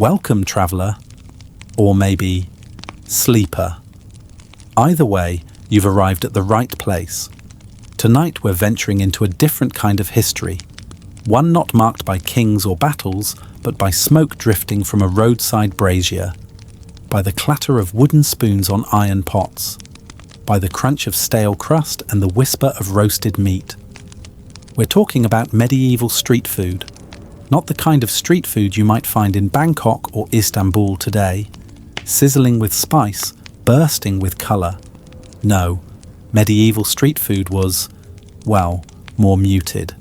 welcome traveller, or maybe sleeper. Either way, you've arrived at the right place. Tonight we're venturing into a different kind of history, one not marked by kings or battles, but by smoke drifting from a roadside brazier, by the clatter of wooden spoons on iron pots, by the crunch of stale crust and the whisper of roasted meat. We're talking about medieval street food, not the kind of street food you might find in Bangkok or Istanbul today, sizzling with spice, bursting with colour. No, medieval street food was, well, more muted.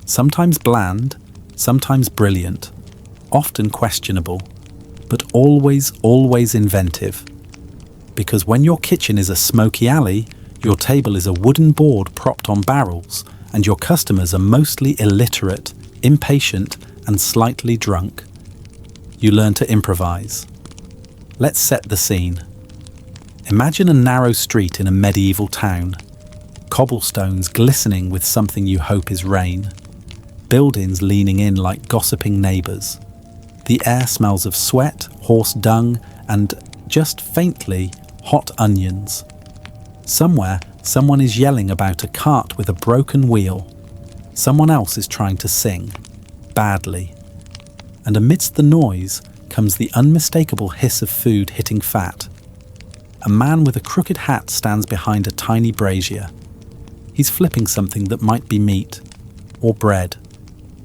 Sometimes bland, sometimes brilliant, often questionable, but always inventive. Because when your kitchen is a smoky alley, your table is a wooden board propped on barrels, and your customers are mostly illiterate, impatient, and slightly drunk, you learn to improvise. Let's set the scene. Imagine a narrow street in a medieval town, cobblestones glistening with something you hope is rain, buildings leaning in like gossiping neighbours. The air smells of sweat, horse dung, and, just faintly, hot onions. Somewhere, someone is yelling about a cart with a broken wheel. Someone else is trying to sing, badly. And amidst the noise comes the unmistakable hiss of food hitting fat. A man with a crooked hat stands behind a tiny brazier. He's flipping something that might be meat, or bread,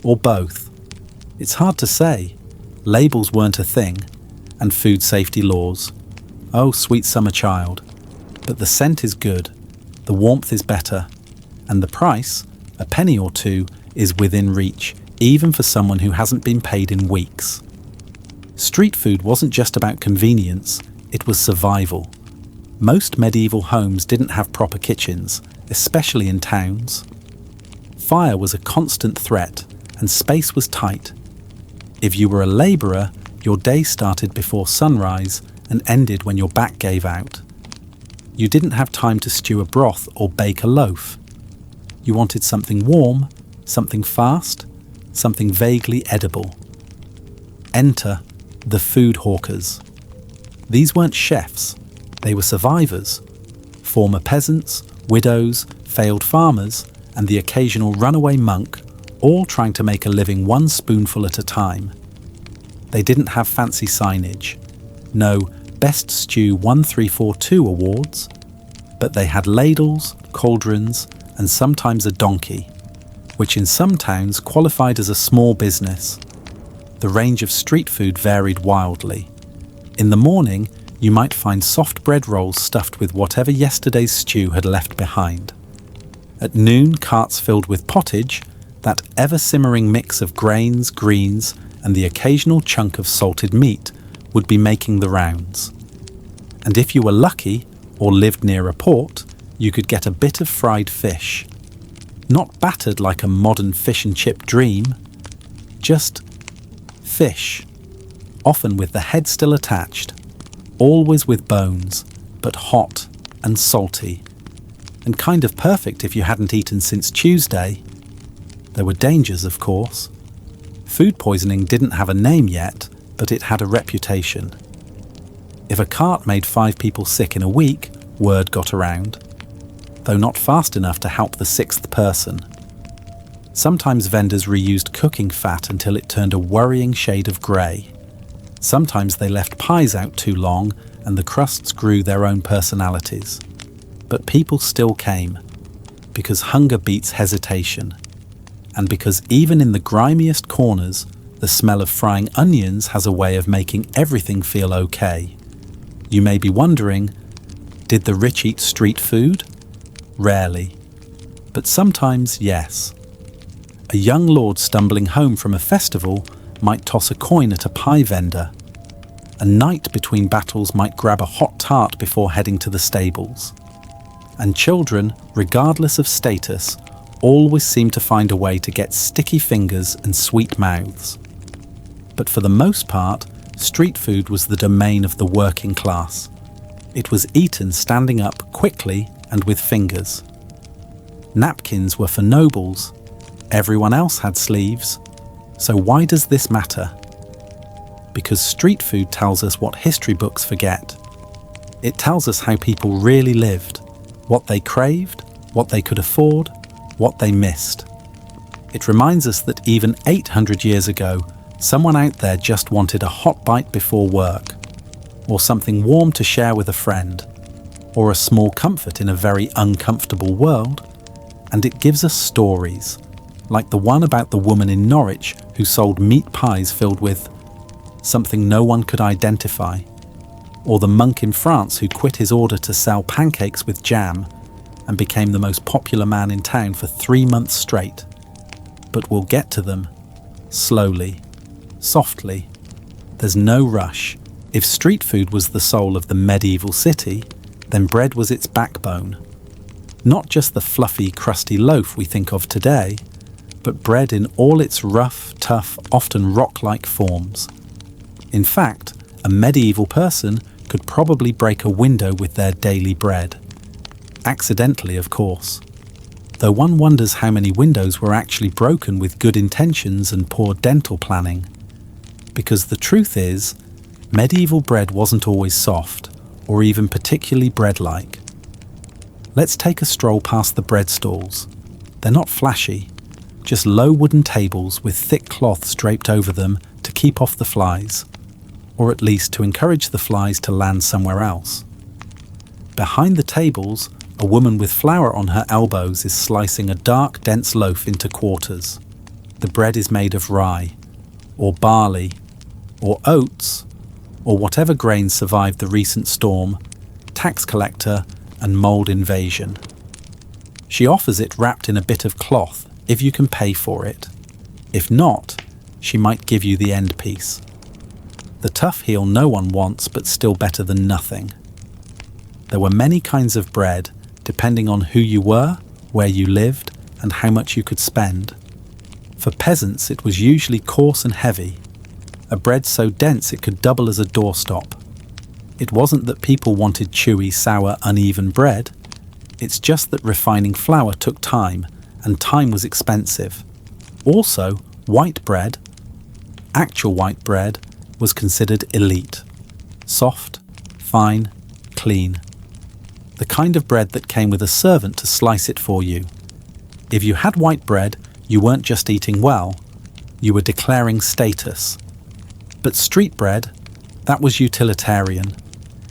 or both. It's hard to say. Labels weren't a thing, and food safety laws. Oh, sweet summer child. But the scent is good, the warmth is better, and the price, a penny or two, is within reach, even for someone who hasn't been paid in weeks. Street food wasn't just about convenience, it was survival. Most medieval homes didn't have proper kitchens, especially in towns. Fire was a constant threat, and space was tight. If you were a labourer, your day started before sunrise and ended when your back gave out. You didn't have time to stew a broth or bake a loaf. You wanted something warm, something fast, something vaguely edible. Enter the food hawkers. These weren't chefs, they were survivors. Former peasants, widows, failed farmers, and the occasional runaway monk, all trying to make a living one spoonful at a time. They didn't have fancy signage. No Best Stew 1342 awards, but they had ladles, cauldrons, and sometimes a donkey, which in some towns qualified as a small business. The range of street food varied wildly. In the morning, you might find soft bread rolls stuffed with whatever yesterday's stew had left behind. At noon, carts filled with pottage, that ever-simmering mix of grains, greens, and the occasional chunk of salted meat would be making the rounds. And if you were lucky, or lived near a port, you could get a bit of fried fish. Not battered like a modern fish and chip dream, just fish, often with the head still attached, always with bones, but hot and salty, and kind of perfect if you hadn't eaten since Tuesday. There were dangers, of course. Food poisoning didn't have a name yet, but it had a reputation. If a cart made 5 people sick in a week, word got around, though not fast enough to help the 6th person. Sometimes vendors reused cooking fat until it turned a worrying shade of grey. Sometimes they left pies out too long and the crusts grew their own personalities. But people still came, because hunger beats hesitation, and because even in the grimiest corners, the smell of frying onions has a way of making everything feel okay. You may be wondering, did the rich eat street food? Rarely. But sometimes, yes. A young lord stumbling home from a festival might toss a coin at a pie vendor. A knight between battles might grab a hot tart before heading to the stables. And children, regardless of status, always seem to find a way to get sticky fingers and sweet mouths. But for the most part, street food was the domain of the working class. It was eaten standing up quickly and with fingers. Napkins were for nobles. Everyone else had sleeves. So why does this matter? because street food tells us what history books forget. It tells us how people really lived, what they craved, what they could afford, what they missed. It reminds us that even 800 years ago, someone out there just wanted a hot bite before work, or something warm to share with a friend, or a small comfort in a very uncomfortable world. And it gives us stories, like the one about the woman in Norwich who sold meat pies filled with something no one could identify, or the monk in France who quit his order to sell pancakes with jam and became the most popular man in town for 3 months straight. But we'll get to them, slowly, softly. There's no rush. If street food was the soul of the medieval city, then bread was its backbone. Not just the fluffy, crusty loaf we think of today, but bread in all its rough, tough, often rock-like forms. In fact, a medieval person could probably break a window with their daily bread. Accidentally, of course. Though one wonders how many windows were actually broken with good intentions and poor dental planning. Because the truth is, medieval bread wasn't always soft, or even particularly bread-like. Let's take a stroll past the bread stalls. They're not flashy, just low wooden tables with thick cloths draped over them to keep off the flies, or at least to encourage the flies to land somewhere else. Behind the tables, a woman with flour on her elbows is slicing a dark, dense loaf into quarters. The bread is made of rye, or barley, or oats, or whatever grains survived the recent storm, tax collector, and mold invasion. She offers it wrapped in a bit of cloth if you can pay for it. If not, she might give you the end piece. The tough heel no one wants, but still better than nothing. There were many kinds of bread, depending on who you were, where you lived, and how much you could spend. For peasants, it was usually coarse and heavy, a bread so dense it could double as a doorstop. It wasn't that people wanted chewy, sour, uneven bread. It's just that refining flour took time, and time was expensive. Also, white bread, actual white bread, was considered elite. Soft, fine, clean. The kind of bread that came with a servant to slice it for you. If you had white bread, you weren't just eating well, you were declaring status. But street bread, that was utilitarian.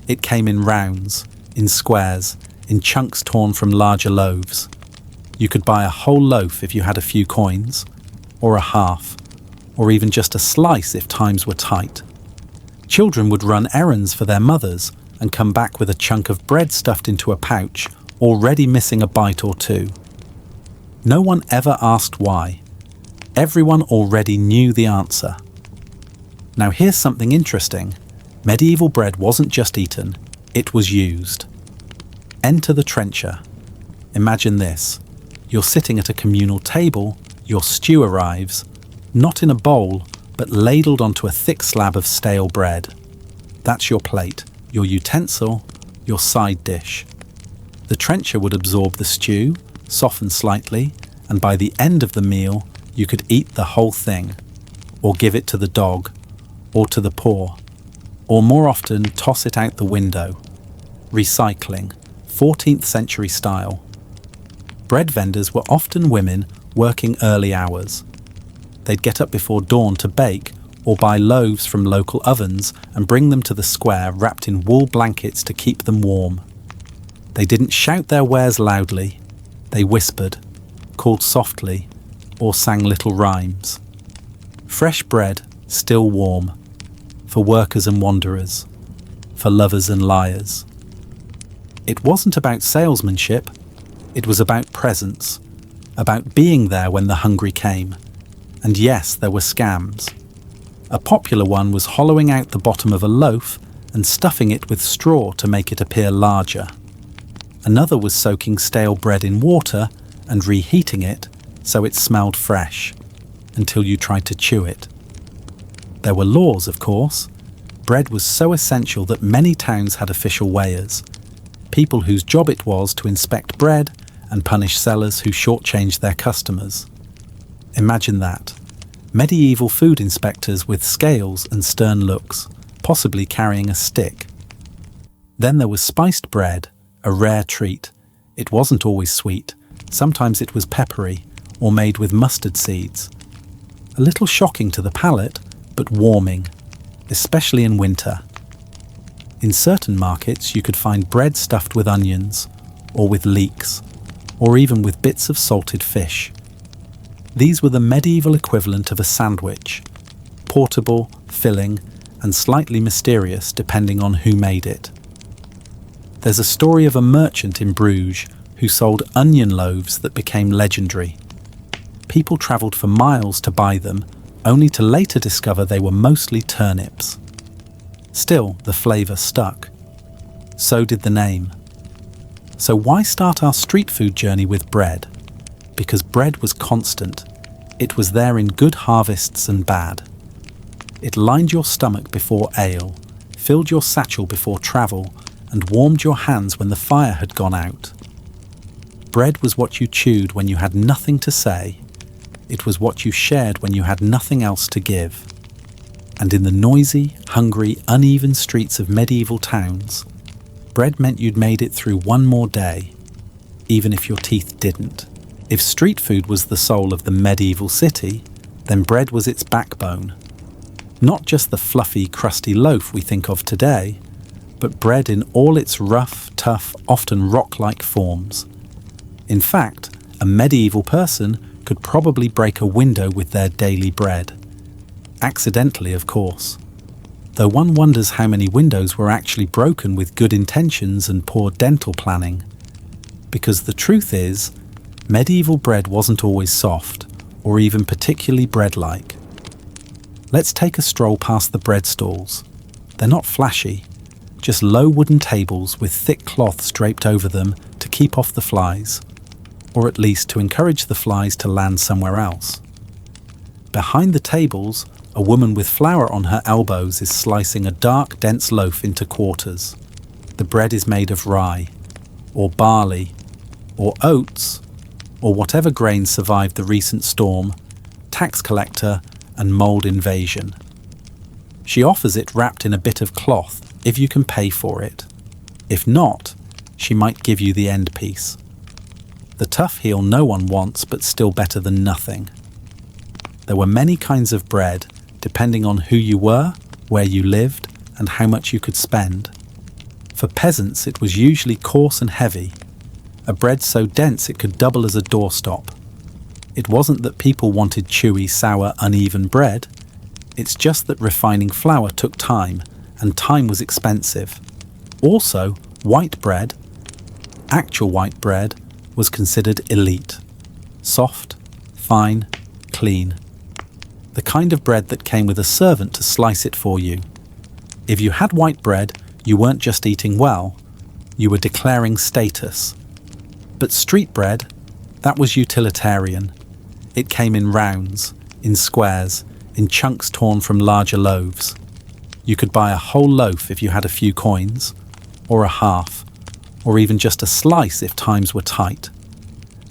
It came in rounds, in squares, in chunks torn from larger loaves. You could buy a whole loaf if you had a few coins, or a half, or even just a slice if times were tight. Children would run errands for their mothers and come back with a chunk of bread stuffed into a pouch, already missing a bite or two. No one ever asked why. Everyone already knew the answer. Now here's something interesting. Medieval bread wasn't just eaten, it was used. Enter the trencher. Imagine this. You're sitting at a communal table, your stew arrives, not in a bowl, but ladled onto a thick slab of stale bread. That's your plate, your utensil, your side dish. The trencher would absorb the stew, soften slightly, and by the end of the meal, you could eat the whole thing, or give it to the dog, or to the poor, or more often toss it out the window. Recycling, 14th century style. Bread vendors were often women working early hours. They'd get up before dawn to bake or buy loaves from local ovens and bring them to the square wrapped in wool blankets to keep them warm. They didn't shout their wares loudly. They whispered, called softly, or sang little rhymes. Fresh bread, still warm, for workers and wanderers, for lovers and liars. It wasn't about salesmanship, it was about presence, about being there when the hungry came. And yes, there were scams. A popular one was hollowing out the bottom of a loaf and stuffing it with straw to make it appear larger. Another was soaking stale bread in water and reheating it so it smelled fresh, until you tried to chew it. There were laws, of course. Bread was so essential that many towns had official weighers, people whose job it was to inspect bread and punish sellers who shortchanged their customers. Imagine that. medieval food inspectors with scales and stern looks, possibly carrying a stick. Then there was spiced bread, a rare treat. It wasn't always sweet. Sometimes it was peppery or made with mustard seeds. A little shocking to the palate, but warming, especially in winter. In certain markets, you could find bread stuffed with onions, or with leeks, or even with bits of salted fish. These were the medieval equivalent of a sandwich, portable, filling, and slightly mysterious depending on who made it. There's a story of a merchant in Bruges who sold onion loaves that became legendary. People travelled for miles to buy them, only to later discover they were mostly turnips. Still, the flavour stuck. So did the name. So why start our street food journey with bread? Because bread was constant. It was there in good harvests and bad. It lined your stomach before ale, filled your satchel before travel, and warmed your hands when the fire had gone out. Bread was what you chewed when you had nothing to say. It was what you shared when you had nothing else to give. And in the noisy, hungry, uneven streets of medieval towns, bread meant you'd made it through one more day, even if your teeth didn't. If street food was the soul of the medieval city, then bread was its backbone. Not just the fluffy, crusty loaf we think of today, but bread in all its rough, tough, often rock-like forms. In fact, a medieval person could probably break a window with their daily bread. Accidentally, of course. Though one wonders how many windows were actually broken with good intentions and poor dental planning. Because the truth is, medieval bread wasn't always soft, or even particularly bread-like. Let's take a stroll past the bread stalls. They're not flashy, just low wooden tables with thick cloths draped over them to keep off the flies, or at least to encourage the flies to land somewhere else. Behind the tables, a woman with flour on her elbows is slicing a dark, dense loaf into quarters. The bread is made of rye, or barley, or oats, or whatever grains survived the recent storm, tax collector, and mold invasion. She offers it wrapped in a bit of cloth if you can pay for it. If not, she might give you the end piece. The tough heel no one wants, but still better than nothing. There were many kinds of bread, depending on who you were, where you lived, and how much you could spend. For peasants, it was usually coarse and heavy, a bread so dense it could double as a doorstop. It wasn't that people wanted chewy, sour, uneven bread. It's just that refining flour took time, and time was expensive. Also, white bread, actual white bread, was considered elite. Soft, fine, clean. The kind of bread that came with a servant to slice it for you. If you had white bread, you weren't just eating well, you were declaring status. But street bread, that was utilitarian. It came in rounds, in squares, in chunks torn from larger loaves. You could buy a whole loaf if you had a few coins, or a half, or even just a slice if times were tight.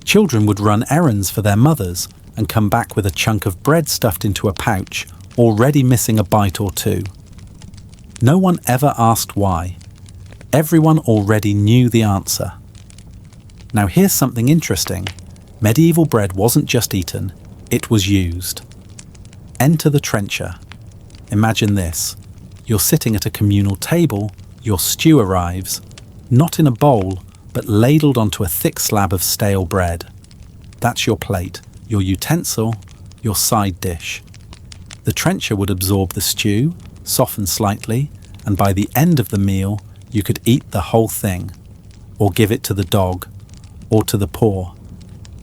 Children would run errands for their mothers and come back with a chunk of bread stuffed into a pouch, already missing a bite or two. No one ever asked why. Everyone already knew the answer. Now here's something interesting. Medieval bread wasn't just eaten, it was used. Enter the trencher. Imagine this. You're sitting at a communal table, your stew arrives, not in a bowl, but ladled onto a thick slab of stale bread. That's your plate, your utensil, your side dish. The trencher would absorb the stew, soften slightly, and by the end of the meal, you could eat the whole thing, or give it to the dog, or to the poor,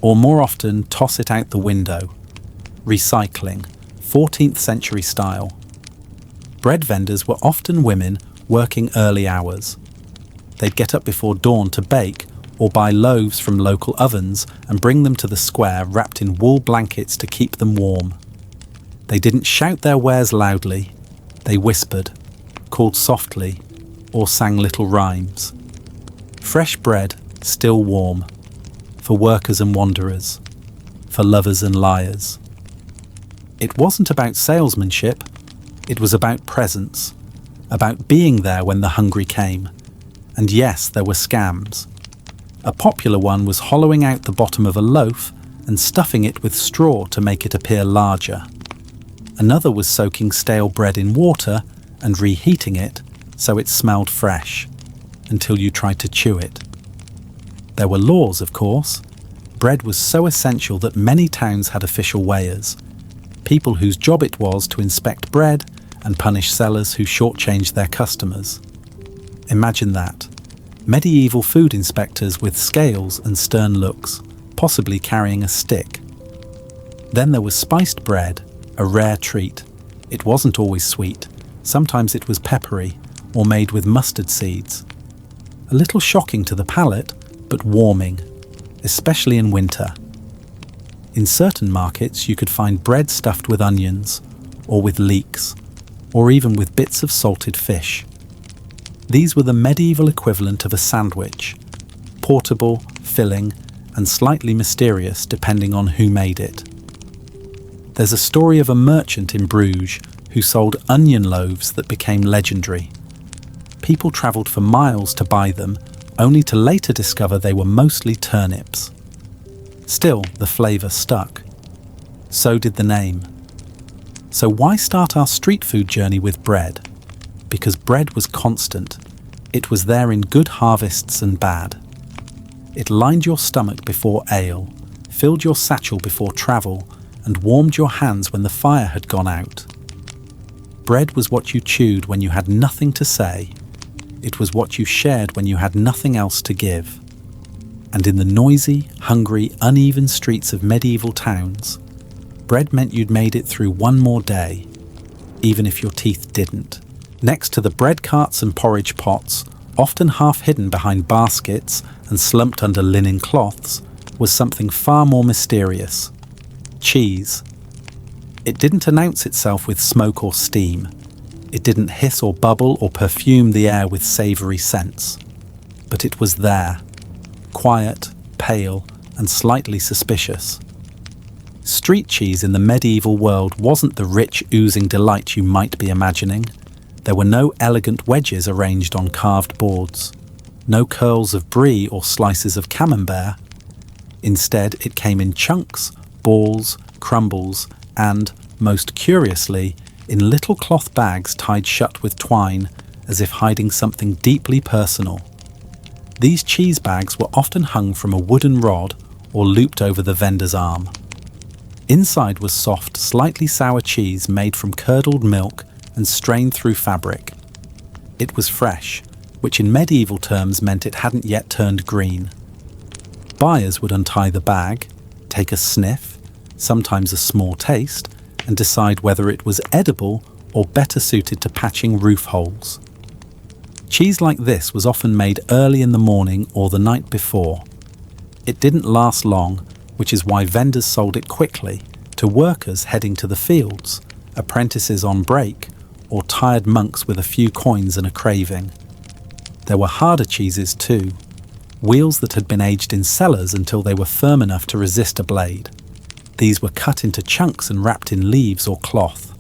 or more often toss it out the window. Recycling, 14th century style. Bread vendors were often women working early hours. They'd get up before dawn to bake or buy loaves from local ovens and bring them to the square wrapped in wool blankets to keep them warm. They didn't shout their wares loudly. They whispered, called softly, or sang little rhymes. Fresh bread, still warm, for workers and wanderers, for lovers and liars. It wasn't about salesmanship, it was about presence, about being there when the hungry came. And yes, there were scams. A popular one was hollowing out the bottom of a loaf and stuffing it with straw to make it appear larger. Another was soaking stale bread in water and reheating it so it smelled fresh, until you tried to chew it. There were laws, of course. Bread was so essential that many towns had official weighers, people whose job it was to inspect bread and punish sellers who shortchanged their customers. Imagine that. Medieval food inspectors with scales and stern looks, possibly carrying a stick. Then there was spiced bread, a rare treat. It wasn't always sweet. Sometimes it was peppery or made with mustard seeds. A little shocking to the palate, but warming, especially in winter. In certain markets you could find bread stuffed with onions, or with leeks, or even with bits of salted fish. These were the medieval equivalent of a sandwich, portable, filling, and slightly mysterious depending on who made it. There's a story of a merchant in Bruges who sold onion loaves that became legendary. People travelled for miles to buy them, only to later discover they were mostly turnips. Still, the flavour stuck. So did the name. So why start our street food journey with bread? Because bread was constant. It was there in good harvests and bad. It lined your stomach before ale, filled your satchel before travel, and warmed your hands when the fire had gone out. Bread was what you chewed when you had nothing to say. It was what you shared when you had nothing else to give. And in the noisy, hungry, uneven streets of medieval towns, bread meant you'd made it through one more day, even if your teeth didn't. Next to the bread carts and porridge pots, often half hidden behind baskets and slumped under linen cloths, was something far more mysterious: cheese. It didn't announce itself with smoke or steam. It didn't hiss or bubble or perfume the air with savoury scents. But it was there, quiet, pale, and slightly suspicious. Street cheese in the medieval world wasn't the rich, oozing delight you might be imagining. There were no elegant wedges arranged on carved boards, no curls of brie or slices of camembert. Instead, it came in chunks, balls, crumbles, and, most curiously, in little cloth bags tied shut with twine, as if hiding something deeply personal. These cheese bags were often hung from a wooden rod or looped over the vendor's arm. Inside was soft, slightly sour cheese made from curdled milk and strained through fabric. It was fresh, which in medieval terms meant it hadn't yet turned green. Buyers would untie the bag, take a sniff, sometimes a small taste, and decide whether it was edible or better suited to patching roof holes. Cheese like this was often made early in the morning or the night before. It didn't last long, which is why vendors sold it quickly to workers heading to the fields, apprentices on break, or tired monks with a few coins and a craving. There were harder cheeses too, wheels that had been aged in cellars until they were firm enough to resist a blade. These were cut into chunks and wrapped in leaves or cloth.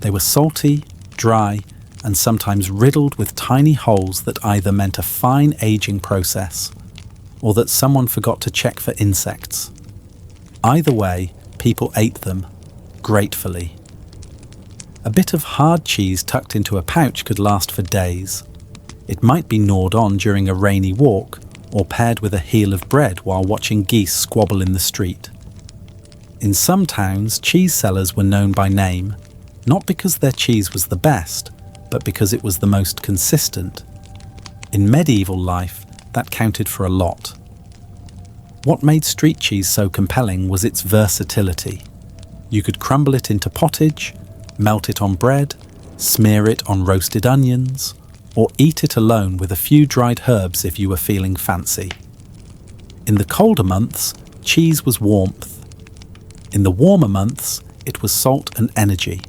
They were salty, dry, and sometimes riddled with tiny holes that either meant a fine aging process or that someone forgot to check for insects. Either way, people ate them, gratefully. A bit of hard cheese tucked into a pouch could last for days. It might be gnawed on during a rainy walk or paired with a heel of bread while watching geese squabble in the street. In some towns, cheese sellers were known by name, not because their cheese was the best, but because it was the most consistent. In medieval life, that counted for a lot. What made street cheese so compelling was its versatility. You could crumble it into pottage, melt it on bread, smear it on roasted onions, or eat it alone with a few dried herbs if you were feeling fancy. In the colder months, cheese was warmth. In the warmer months, it was salt and energy.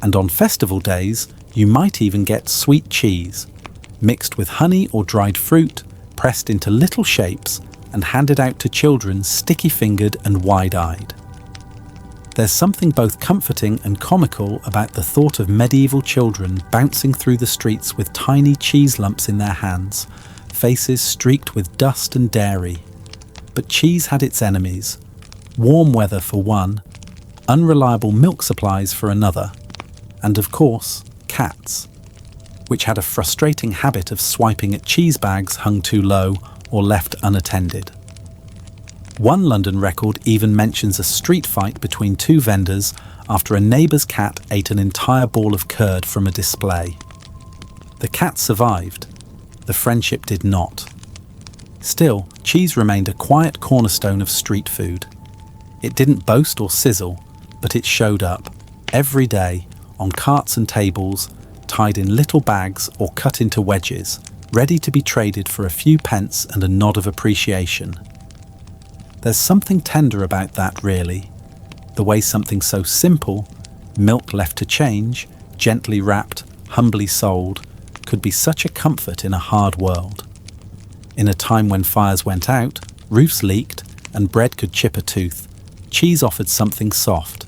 And on festival days, you might even get sweet cheese, mixed with honey or dried fruit, pressed into little shapes and handed out to children sticky-fingered and wide-eyed. There's something both comforting and comical about the thought of medieval children bouncing through the streets with tiny cheese lumps in their hands, faces streaked with dust and dairy. But cheese had its enemies. Warm weather for one, unreliable milk supplies for another, and of course, cats, which had a frustrating habit of swiping at cheese bags hung too low or left unattended. One London record even mentions a street fight between two vendors after a neighbour's cat ate an entire ball of curd from a display. The cat survived. The friendship did not. Still, cheese remained a quiet cornerstone of street food. It didn't boast or sizzle, but it showed up, every day, on carts and tables, tied in little bags or cut into wedges, ready to be traded for a few pence and a nod of appreciation. There's something tender about that, really. The way something so simple, milk left to change, gently wrapped, humbly sold, could be such a comfort in a hard world. In a time when fires went out, roofs leaked, and bread could chip a tooth, cheese offered something soft,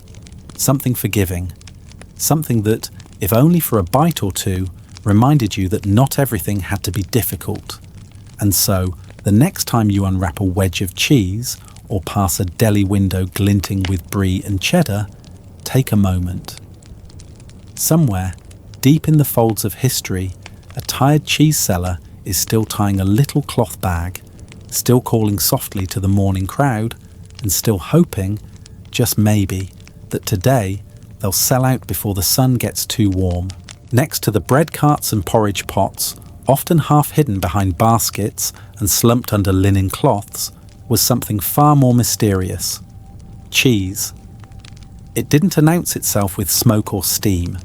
something forgiving, something that, if only for a bite or two, reminded you that not everything had to be difficult. And so, the next time you unwrap a wedge of cheese or pass a deli window glinting with brie and cheddar, take a moment. Somewhere, deep in the folds of history, a tired cheese seller is still tying a little cloth bag, still calling softly to the morning crowd, and still hoping, just maybe, that today they'll sell out before the sun gets too warm. Next to the bread carts and porridge pots, often half hidden behind baskets and slumped under linen cloths, was something far more mysterious. Cheese. It didn't announce itself with smoke or steam.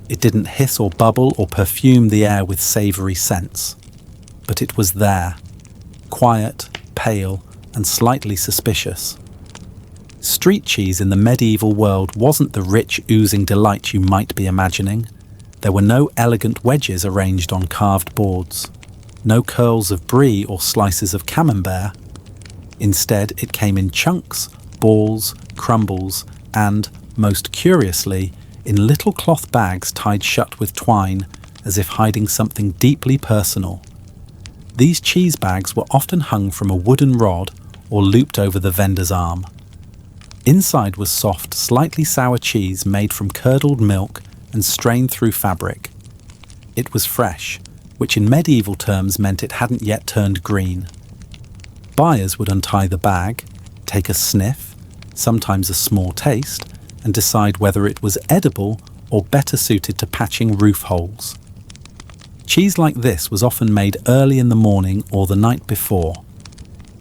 It didn't hiss or bubble or perfume the air with savoury scents. But it was there, quiet, pale, and slightly suspicious. Street cheese in the medieval world wasn't the rich, oozing delight you might be imagining. There were no elegant wedges arranged on carved boards, no curls of brie or slices of camembert. Instead, it came in chunks, balls, crumbles, and, most curiously, in little cloth bags tied shut with twine, as if hiding something deeply personal. These cheese bags were often hung from a wooden rod or looped over the vendor's arm. Inside was soft, slightly sour cheese made from curdled milk and strained through fabric. It was fresh, which in medieval terms meant it hadn't yet turned green. Buyers would untie the bag, take a sniff, sometimes a small taste, and decide whether it was edible or better suited to patching roof holes. Cheese like this was often made early in the morning or the night before.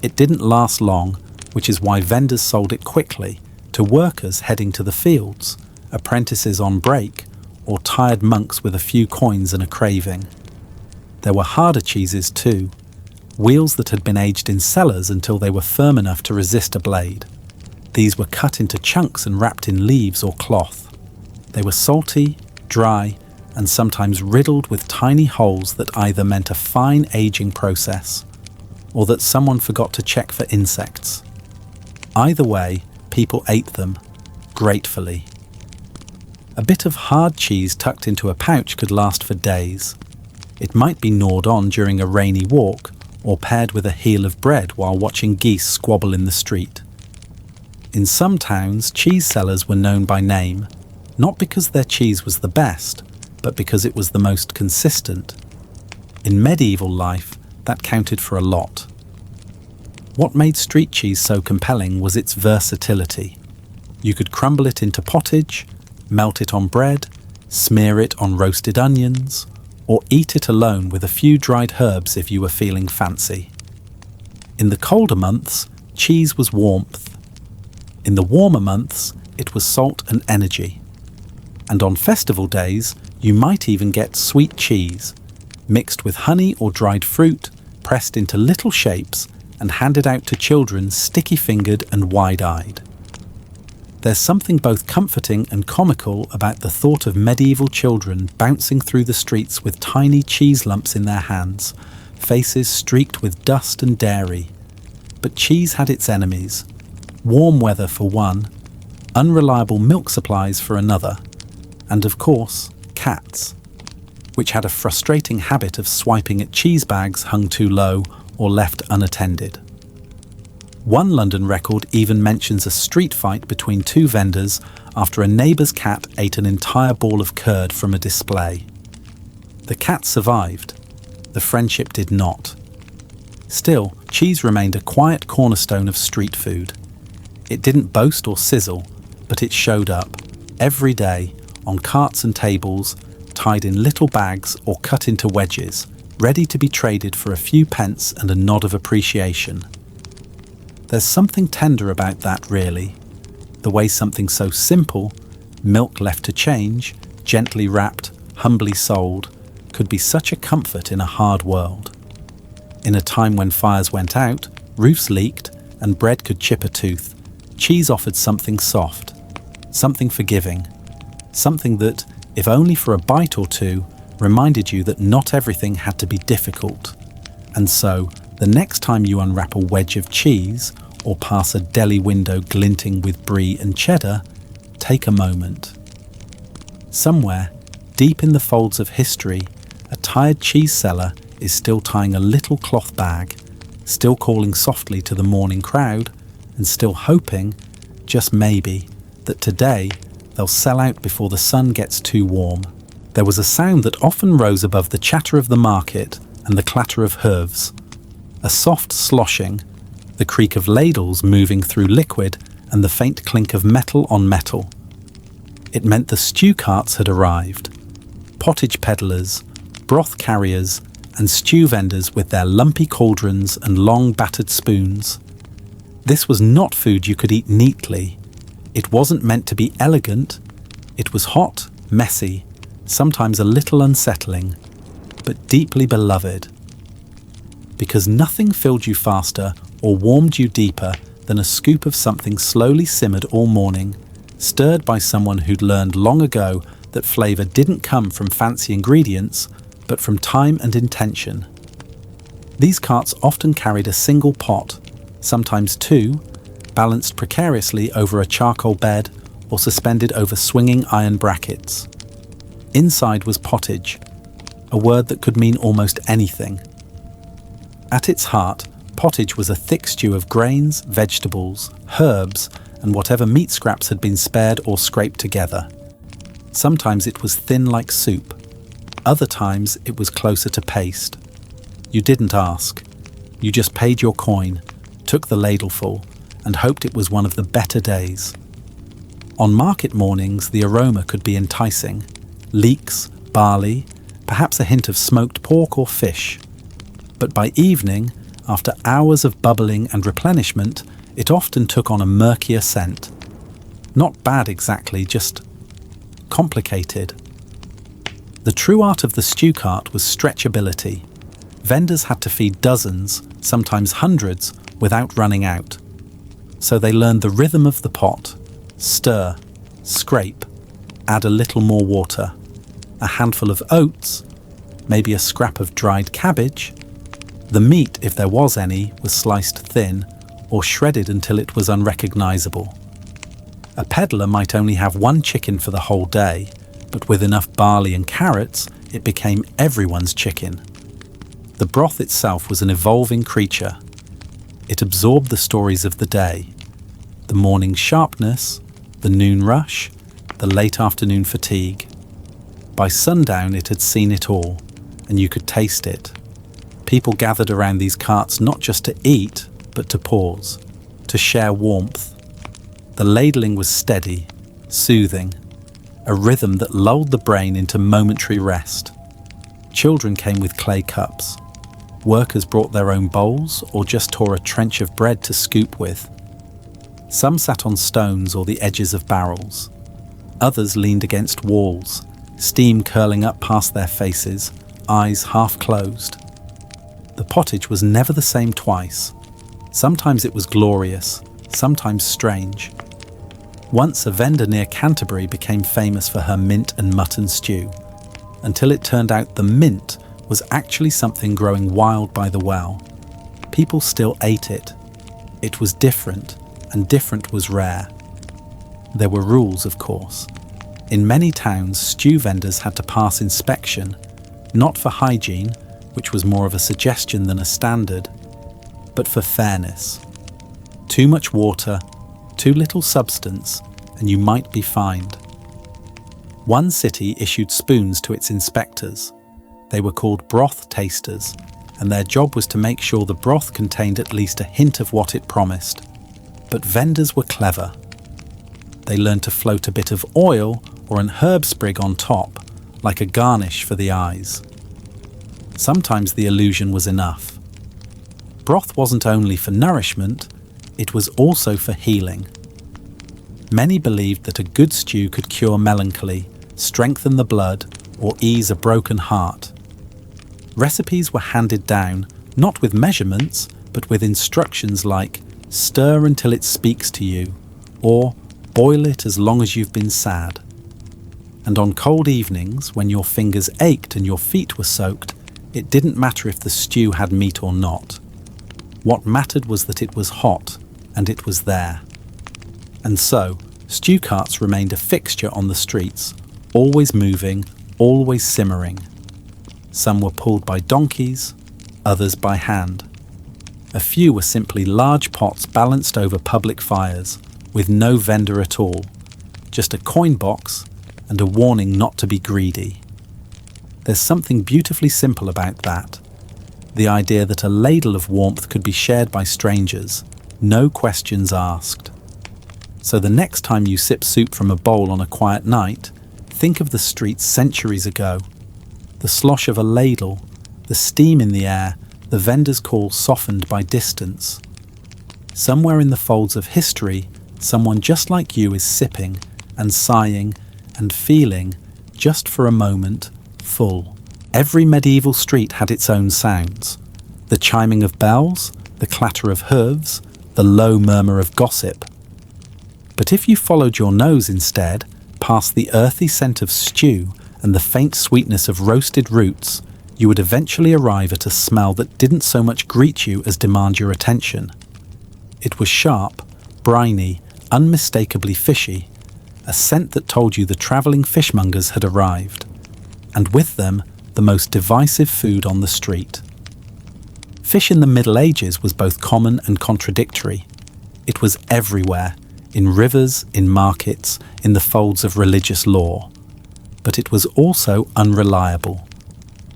It didn't last long, which is why vendors sold it quickly to workers heading to the fields, apprentices on break, or tired monks with a few coins and a craving. There were harder cheeses too, wheels that had been aged in cellars until they were firm enough to resist a blade. These were cut into chunks and wrapped in leaves or cloth. They were salty, dry, and sometimes riddled with tiny holes that either meant a fine aging process or that someone forgot to check for insects. Either way, people ate them, gratefully. A bit of hard cheese tucked into a pouch could last for days. It might be gnawed on during a rainy walk or paired with a heel of bread while watching geese squabble in the street. In some towns, cheese sellers were known by name, not because their cheese was the best, but because it was the most consistent. In medieval life, that counted for a lot. What made street cheese so compelling was its versatility. You could crumble it into pottage, melt it on bread, smear it on roasted onions, or eat it alone with a few dried herbs if you were feeling fancy. In the colder months, cheese was warmth. In the warmer months, it was salt and energy. And on festival days, you might even get sweet cheese, mixed with honey or dried fruit, pressed into little shapes and handed out to children sticky-fingered and wide-eyed. There's something both comforting and comical about the thought of medieval children bouncing through the streets with tiny cheese lumps in their hands, faces streaked with dust and dairy. But cheese had its enemies. Warm weather for one, unreliable milk supplies for another, and of course, cats, which had a frustrating habit of swiping at cheese bags hung too low or left unattended. One London record even mentions a street fight between two vendors after a neighbour's cat ate an entire ball of curd from a display. The cat survived. The friendship did not. Still, cheese remained a quiet cornerstone of street food. It didn't boast or sizzle, but it showed up, every day, on carts and tables, tied in little bags or cut into wedges, ready to be traded for a few pence and a nod of appreciation. There's something tender about that, really. The way something so simple, milk left to change, gently wrapped, humbly sold, could be such a comfort in a hard world. In a time when fires went out, roofs leaked, and bread could chip a tooth, cheese offered something soft, something forgiving, something that, if only for a bite or two, reminded you that not everything had to be difficult. And so, the next time you unwrap a wedge of cheese or pass a deli window glinting with brie and cheddar, take a moment. Somewhere, deep in the folds of history, a tired cheese seller is still tying a little cloth bag, still calling softly to the morning crowd, and still hoping, just maybe, that today they'll sell out before the sun gets too warm. There was a sound that often rose above the chatter of the market and the clatter of hooves, a soft sloshing, the creak of ladles moving through liquid and the faint clink of metal on metal. It meant the stew carts had arrived. Pottage peddlers, broth carriers, and stew vendors with their lumpy cauldrons and long battered spoons. This was not food you could eat neatly. It wasn't meant to be elegant. It was hot, messy, sometimes a little unsettling, but deeply beloved. Because nothing filled you faster or warmed you deeper than a scoop of something slowly simmered all morning, stirred by someone who'd learned long ago that flavour didn't come from fancy ingredients, but from time and intention. These carts often carried a single pot, sometimes two, balanced precariously over a charcoal bed or suspended over swinging iron brackets. Inside was pottage, a word that could mean almost anything. At its heart, pottage was a thick stew of grains, vegetables, herbs, and whatever meat scraps had been spared or scraped together. Sometimes it was thin like soup. Other times it was closer to paste. You didn't ask. You just paid your coin, took the ladleful, and hoped it was one of the better days. On market mornings, the aroma could be enticing. Leeks, barley, perhaps a hint of smoked pork or fish. But by evening, after hours of bubbling and replenishment, it often took on a murkier scent. Not bad exactly, just complicated. The true art of the stew cart was stretchability. Vendors had to feed dozens, sometimes hundreds, without running out. So they learned the rhythm of the pot. Stir, scrape, add a little more water, a handful of oats, maybe a scrap of dried cabbage. The meat, if there was any, was sliced thin or shredded until it was unrecognizable. A peddler might only have one chicken for the whole day, but with enough barley and carrots, it became everyone's chicken. The broth itself was an evolving creature. It absorbed the stories of the day, the morning sharpness, the noon rush, the late afternoon fatigue. By sundown, it had seen it all, and you could taste it. People gathered around these carts not just to eat, but to pause, to share warmth. The ladling was steady, soothing, a rhythm that lulled the brain into momentary rest. Children came with clay cups. Workers brought their own bowls or just tore a trench of bread to scoop with. Some sat on stones or the edges of barrels. Others leaned against walls, steam curling up past their faces, eyes half closed. The pottage was never the same twice. Sometimes it was glorious, sometimes strange. Once a vendor near Canterbury became famous for her mint and mutton stew, until it turned out the mint was actually something growing wild by the well. People still ate it. It was different, and different was rare. There were rules, of course. In many towns, stew vendors had to pass inspection, not for hygiene, which was more of a suggestion than a standard, but for fairness. Too much water, too little substance, and you might be fined. One city issued spoons to its inspectors. They were called broth tasters, and their job was to make sure the broth contained at least a hint of what it promised. But vendors were clever. They learned to float a bit of oil or an herb sprig on top, like a garnish for the eyes. Sometimes the illusion was enough. Broth wasn't only for nourishment, it was also for healing. Many believed that a good stew could cure melancholy, strengthen the blood, or ease a broken heart. Recipes were handed down, not with measurements, but with instructions like stir until it speaks to you, or boil it as long as you've been sad. And on cold evenings, when your fingers ached and your feet were soaked, it didn't matter if the stew had meat or not. What mattered was that it was hot, and it was there. And so, stew carts remained a fixture on the streets, always moving, always simmering. Some were pulled by donkeys, others by hand. A few were simply large pots balanced over public fires, with no vendor at all, just a coin box and a warning not to be greedy. There's something beautifully simple about that. The idea that a ladle of warmth could be shared by strangers, no questions asked. So the next time you sip soup from a bowl on a quiet night, think of the streets centuries ago. The slosh of a ladle, the steam in the air, the vendor's call softened by distance. Somewhere in the folds of history, someone just like you is sipping and sighing and feeling, just for a moment, full. Every medieval street had its own sounds. The chiming of bells, the clatter of hooves, the low murmur of gossip. But if you followed your nose instead, past the earthy scent of stew and the faint sweetness of roasted roots, you would eventually arrive at a smell that didn't so much greet you as demand your attention. It was sharp, briny, unmistakably fishy, a scent that told you the travelling fishmongers had arrived, and with them, the most divisive food on the street. Fish in the Middle Ages was both common and contradictory. It was everywhere, in rivers, in markets, in the folds of religious law. But it was also unreliable.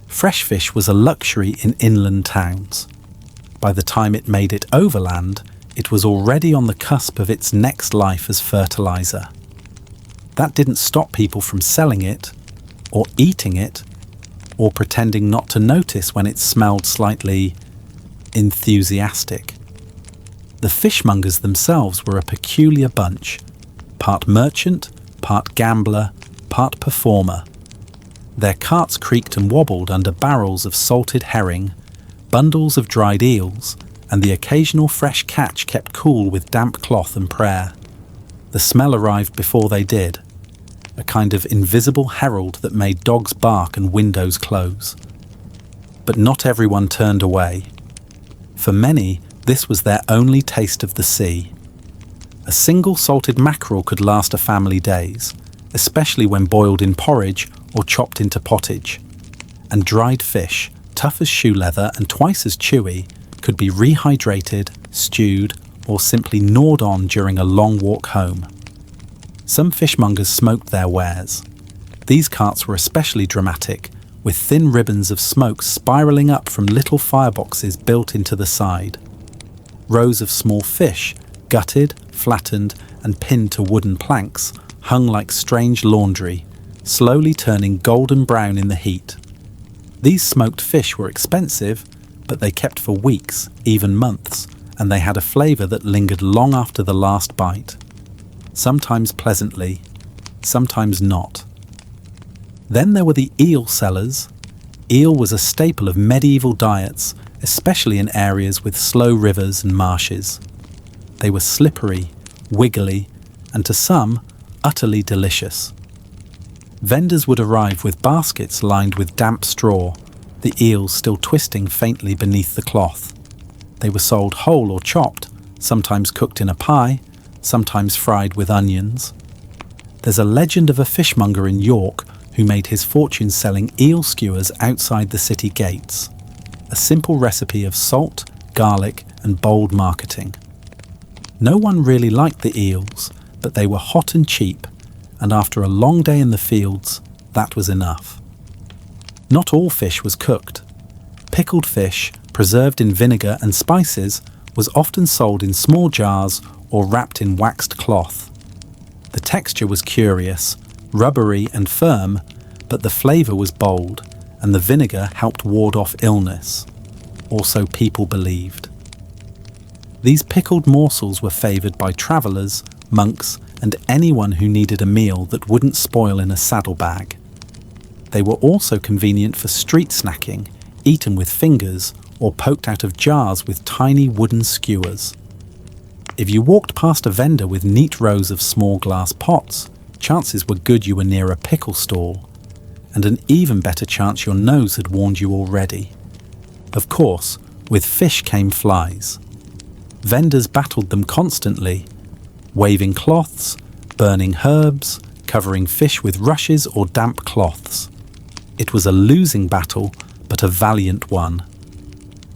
Fresh fish was a luxury in inland towns. By the time it made it overland, it was already on the cusp of its next life as fertilizer. That didn't stop people from selling it, or eating it, or pretending not to notice when it smelled slightly enthusiastic. The fishmongers themselves were a peculiar bunch, part merchant, part gambler, part performer. Their carts creaked and wobbled under barrels of salted herring, bundles of dried eels, and the occasional fresh catch kept cool with damp cloth and prayer. The smell arrived before they did, a kind of invisible herald that made dogs bark and windows close. But not everyone turned away. For many, this was their only taste of the sea. A single salted mackerel could last a family days, especially when boiled in porridge or chopped into pottage. And dried fish, tough as shoe leather and twice as chewy, could be rehydrated, stewed, or simply gnawed on during a long walk home. Some fishmongers smoked their wares. These carts were especially dramatic, with thin ribbons of smoke spiralling up from little fireboxes built into the side. Rows of small fish, gutted, flattened, and pinned to wooden planks, hung like strange laundry, slowly turning golden brown in the heat. These smoked fish were expensive, but they kept for weeks, even months, and they had a flavour that lingered long after the last bite. Sometimes pleasantly, sometimes not. Then there were the eel sellers. Eel was a staple of medieval diets, especially in areas with slow rivers and marshes. They were slippery, wiggly, and to some, utterly delicious. Vendors would arrive with baskets lined with damp straw, the eels still twisting faintly beneath the cloth. They were sold whole or chopped, sometimes cooked in a pie, sometimes fried with onions. There's a legend of a fishmonger in York who made his fortune selling eel skewers outside the city gates. A simple recipe of salt, garlic, and bold marketing. No one really liked the eels, but they were hot and cheap, and after a long day in the fields, that was enough. Not all fish was cooked. Pickled fish, preserved in vinegar and spices, was often sold in small jars or wrapped in waxed cloth. The texture was curious, rubbery and firm, but the flavour was bold, and the vinegar helped ward off illness. Or so people believed. These pickled morsels were favoured by travellers, monks, and anyone who needed a meal that wouldn't spoil in a saddlebag. They were also convenient for street snacking, eaten with fingers or poked out of jars with tiny wooden skewers. If you walked past a vendor with neat rows of small glass pots, chances were good you were near a pickle stall, and an even better chance your nose had warned you already. Of course, with fish came flies. Vendors battled them constantly, waving cloths, burning herbs, covering fish with rushes or damp cloths. It was a losing battle, but a valiant one.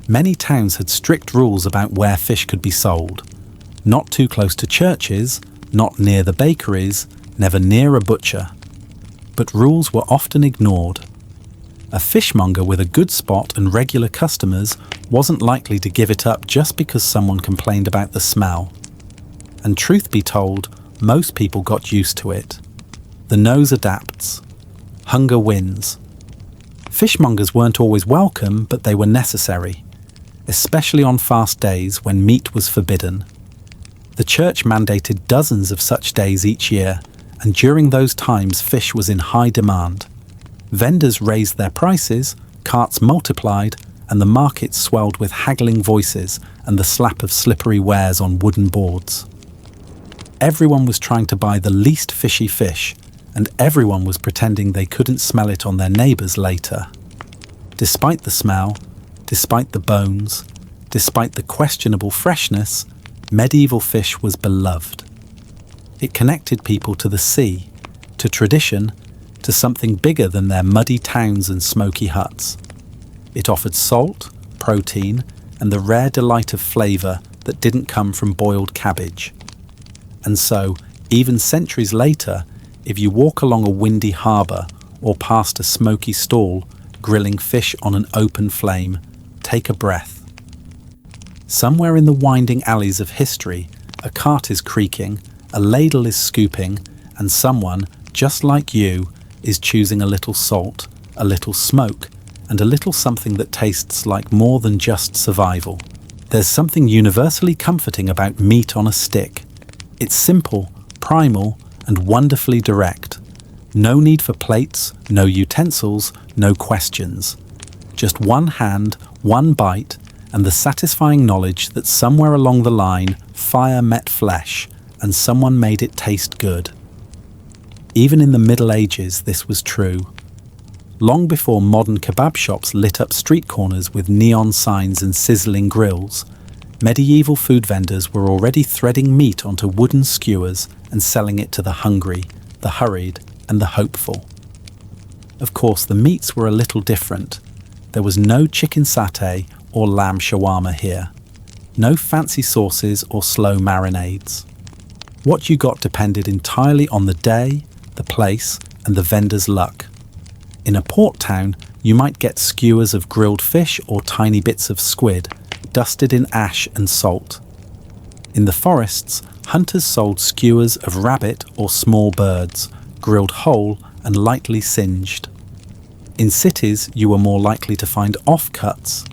Many towns had strict rules about where fish could be sold. Not too close to churches, not near the bakeries, never near a butcher. But rules were often ignored. A fishmonger with a good spot and regular customers wasn't likely to give it up just because someone complained about the smell. And truth be told, most people got used to it. The nose adapts. Hunger wins. Fishmongers weren't always welcome, but they were necessary, especially on fast days when meat was forbidden. The church mandated dozens of such days each year, and during those times fish was in high demand. Vendors raised their prices, carts multiplied, and the markets swelled with haggling voices and the slap of slippery wares on wooden boards. Everyone was trying to buy the least fishy fish, and everyone was pretending they couldn't smell it on their neighbours later. Despite the smell, despite the bones, despite the questionable freshness, medieval fish was beloved. It connected people to the sea, to tradition, to something bigger than their muddy towns and smoky huts. It offered salt, protein, and the rare delight of flavour that didn't come from boiled cabbage. And so, even centuries later, if you walk along a windy harbour or past a smoky stall grilling fish on an open flame, take a breath. Somewhere in the winding alleys of history, a cart is creaking, a ladle is scooping, and someone, just like you, is choosing a little salt, a little smoke, and a little something that tastes like more than just survival. There's something universally comforting about meat on a stick. It's simple, primal, and wonderfully direct. No need for plates, no utensils, no questions. Just one hand, one bite, and the satisfying knowledge that somewhere along the line, fire met flesh, and someone made it taste good. Even in the Middle Ages, this was true. Long before modern kebab shops lit up street corners with neon signs and sizzling grills, medieval food vendors were already threading meat onto wooden skewers and selling it to the hungry, the hurried, and the hopeful. Of course, the meats were a little different. There was no chicken satay or lamb shawarma here. No fancy sauces or slow marinades. What you got depended entirely on the day, the place, and the vendor's luck. In a port town, you might get skewers of grilled fish or tiny bits of squid, dusted in ash and salt. In the forests, hunters sold skewers of rabbit or small birds, grilled whole and lightly singed. In cities, you were more likely to find offcuts,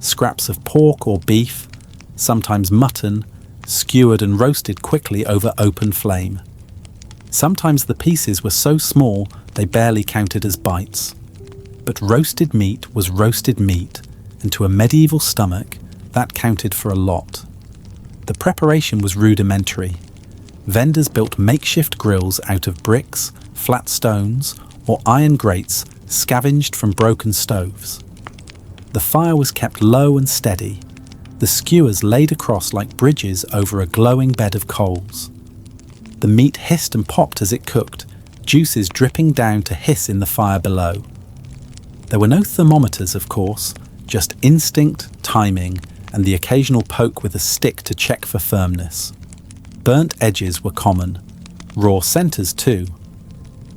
scraps of pork or beef, sometimes mutton, skewered and roasted quickly over open flame. Sometimes the pieces were so small they barely counted as bites. But roasted meat was roasted meat, and to a medieval stomach, that counted for a lot. The preparation was rudimentary. Vendors built makeshift grills out of bricks, flat stones, or iron grates scavenged from broken stoves. The fire was kept low and steady, the skewers laid across like bridges over a glowing bed of coals. The meat hissed and popped as it cooked, juices dripping down to hiss in the fire below. There were no thermometers, of course, just instinct, timing, and the occasional poke with a stick to check for firmness. Burnt edges were common, raw centers too.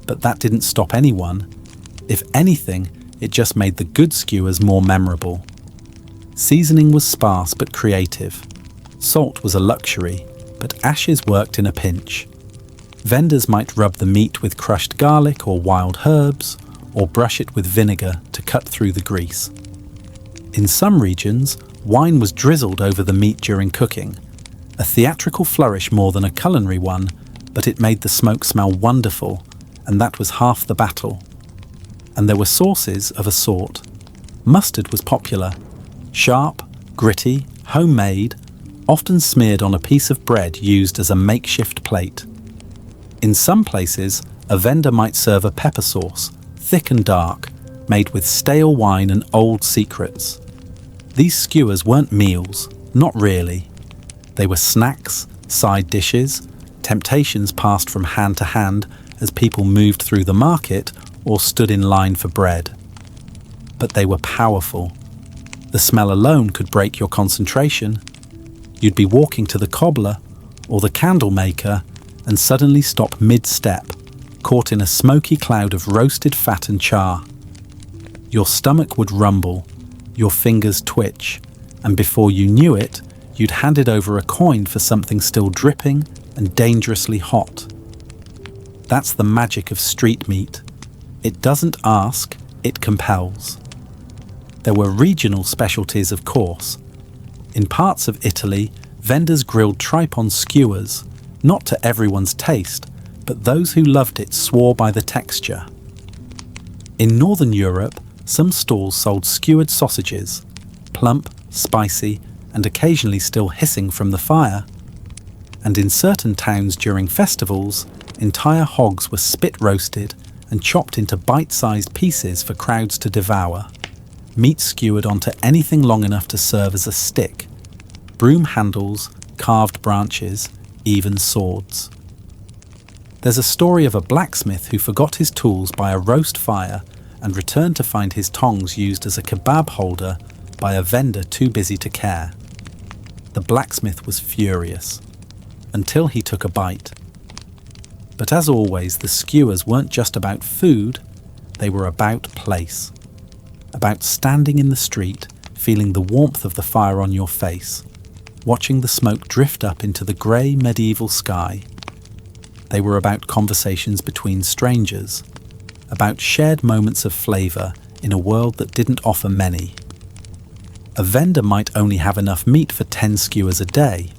But that didn't stop anyone. If anything, it just made the good skewers more memorable. Seasoning was sparse but creative. Salt was a luxury, but ashes worked in a pinch. Vendors might rub the meat with crushed garlic or wild herbs, or brush it with vinegar to cut through the grease. In some regions, wine was drizzled over the meat during cooking, a theatrical flourish more than a culinary one, but it made the smoke smell wonderful, and that was half the battle. And there were sauces of a sort. Mustard was popular, sharp, gritty, homemade, often smeared on a piece of bread used as a makeshift plate. In some places, a vendor might serve a pepper sauce, thick and dark, made with stale wine and old secrets. These skewers weren't meals, not really. They were snacks, side dishes, temptations passed from hand to hand as people moved through the market or stood in line for bread. But they were powerful. The smell alone could break your concentration. You'd be walking to the cobbler or the candle maker and suddenly stop mid-step, caught in a smoky cloud of roasted fat and char. Your stomach would rumble, your fingers twitch, and before you knew it, you'd handed over a coin for something still dripping and dangerously hot. That's the magic of street meat. It doesn't ask, it compels. There were regional specialties, of course. In parts of Italy, vendors grilled tripe on skewers, not to everyone's taste, but those who loved it swore by the texture. In Northern Europe, some stalls sold skewered sausages, plump, spicy, and occasionally still hissing from the fire. And in certain towns during festivals, entire hogs were spit roasted and chopped into bite-sized pieces for crowds to devour. Meat skewered onto anything long enough to serve as a stick. Broom handles, carved branches, even swords. There's a story of a blacksmith who forgot his tools by a roast fire and returned to find his tongs used as a kebab holder by a vendor too busy to care. The blacksmith was furious, until he took a bite. But as always, the skewers weren't just about food, they were about place. About standing in the street, feeling the warmth of the fire on your face, watching the smoke drift up into the grey medieval sky. They were about conversations between strangers, about shared moments of flavour in a world that didn't offer many. A vendor might only have enough meat for 10 skewers a day,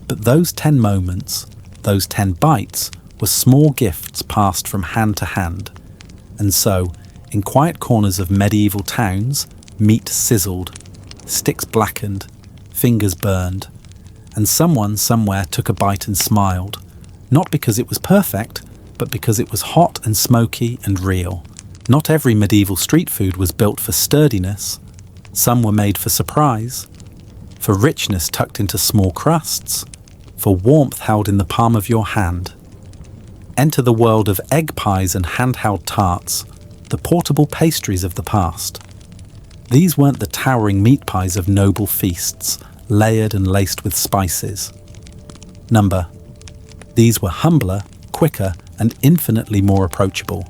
but those 10 moments, those 10 bites, were small gifts passed from hand to hand. And so, in quiet corners of medieval towns, meat sizzled, sticks blackened, fingers burned, and someone somewhere took a bite and smiled, not because it was perfect, but because it was hot and smoky and real. Not every medieval street food was built for sturdiness. Some were made for surprise, for richness tucked into small crusts, for warmth held in the palm of your hand. Enter the world of egg pies and handheld tarts, the portable pastries of the past. These weren't the towering meat pies of noble feasts, layered and laced with spices. These were humbler, quicker, and infinitely more approachable.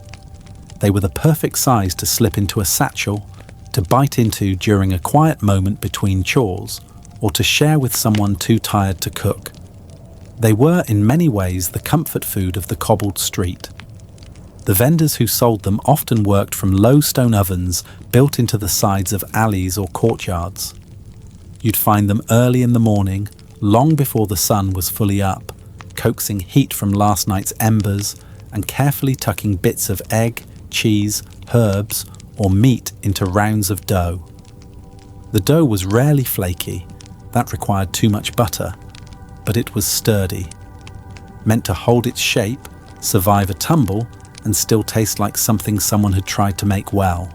They were the perfect size to slip into a satchel, to bite into during a quiet moment between chores, or to share with someone too tired to cook. They were in many ways the comfort food of the cobbled street. The vendors who sold them often worked from low stone ovens built into the sides of alleys or courtyards. You'd find them early in the morning, long before the sun was fully up, coaxing heat from last night's embers and carefully tucking bits of egg, cheese, herbs, or meat into rounds of dough. The dough was rarely flaky, that required too much butter, but it was sturdy, meant to hold its shape, survive a tumble, and still taste like something someone had tried to make well.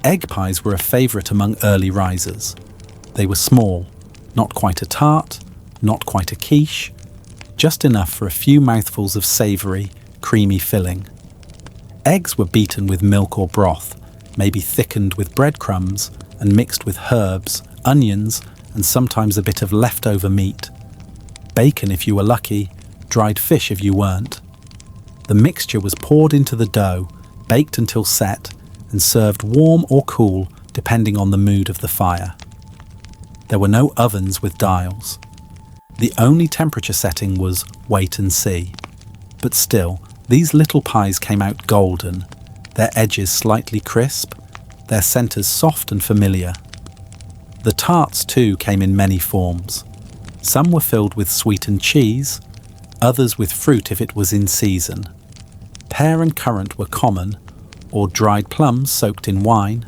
Egg pies were a favourite among early risers. They were small, not quite a tart, not quite a quiche, just enough for a few mouthfuls of savoury, creamy filling. Eggs were beaten with milk or broth, maybe thickened with breadcrumbs and mixed with herbs, onions, and sometimes a bit of leftover meat. Bacon if you were lucky, dried fish if you weren't. The mixture was poured into the dough, baked until set, and served warm or cool depending on the mood of the fire. There were no ovens with dials. The only temperature setting was wait and see. But still, these little pies came out golden, their edges slightly crisp, their centres soft and familiar. The tarts too came in many forms. Some were filled with sweetened cheese, others with fruit if it was in season. Pear and currant were common, or dried plums soaked in wine.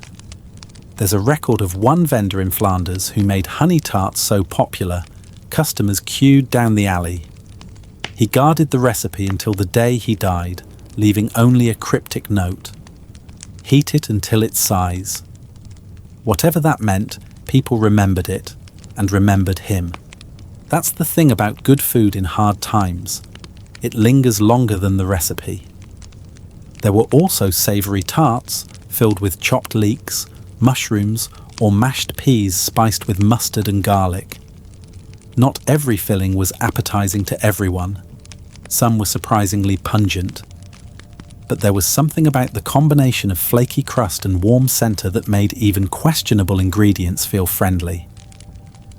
There's a record of one vendor in Flanders who made honey tarts so popular, customers queued down the alley. He guarded the recipe until the day he died, leaving only a cryptic note. Heat it until its size. Whatever that meant, people remembered it, and remembered him. That's the thing about good food in hard times. It lingers longer than the recipe. There were also savoury tarts, filled with chopped leeks, mushrooms, or mashed peas spiced with mustard and garlic. Not every filling was appetizing to everyone. Some were surprisingly pungent. But there was something about the combination of flaky crust and warm centre that made even questionable ingredients feel friendly.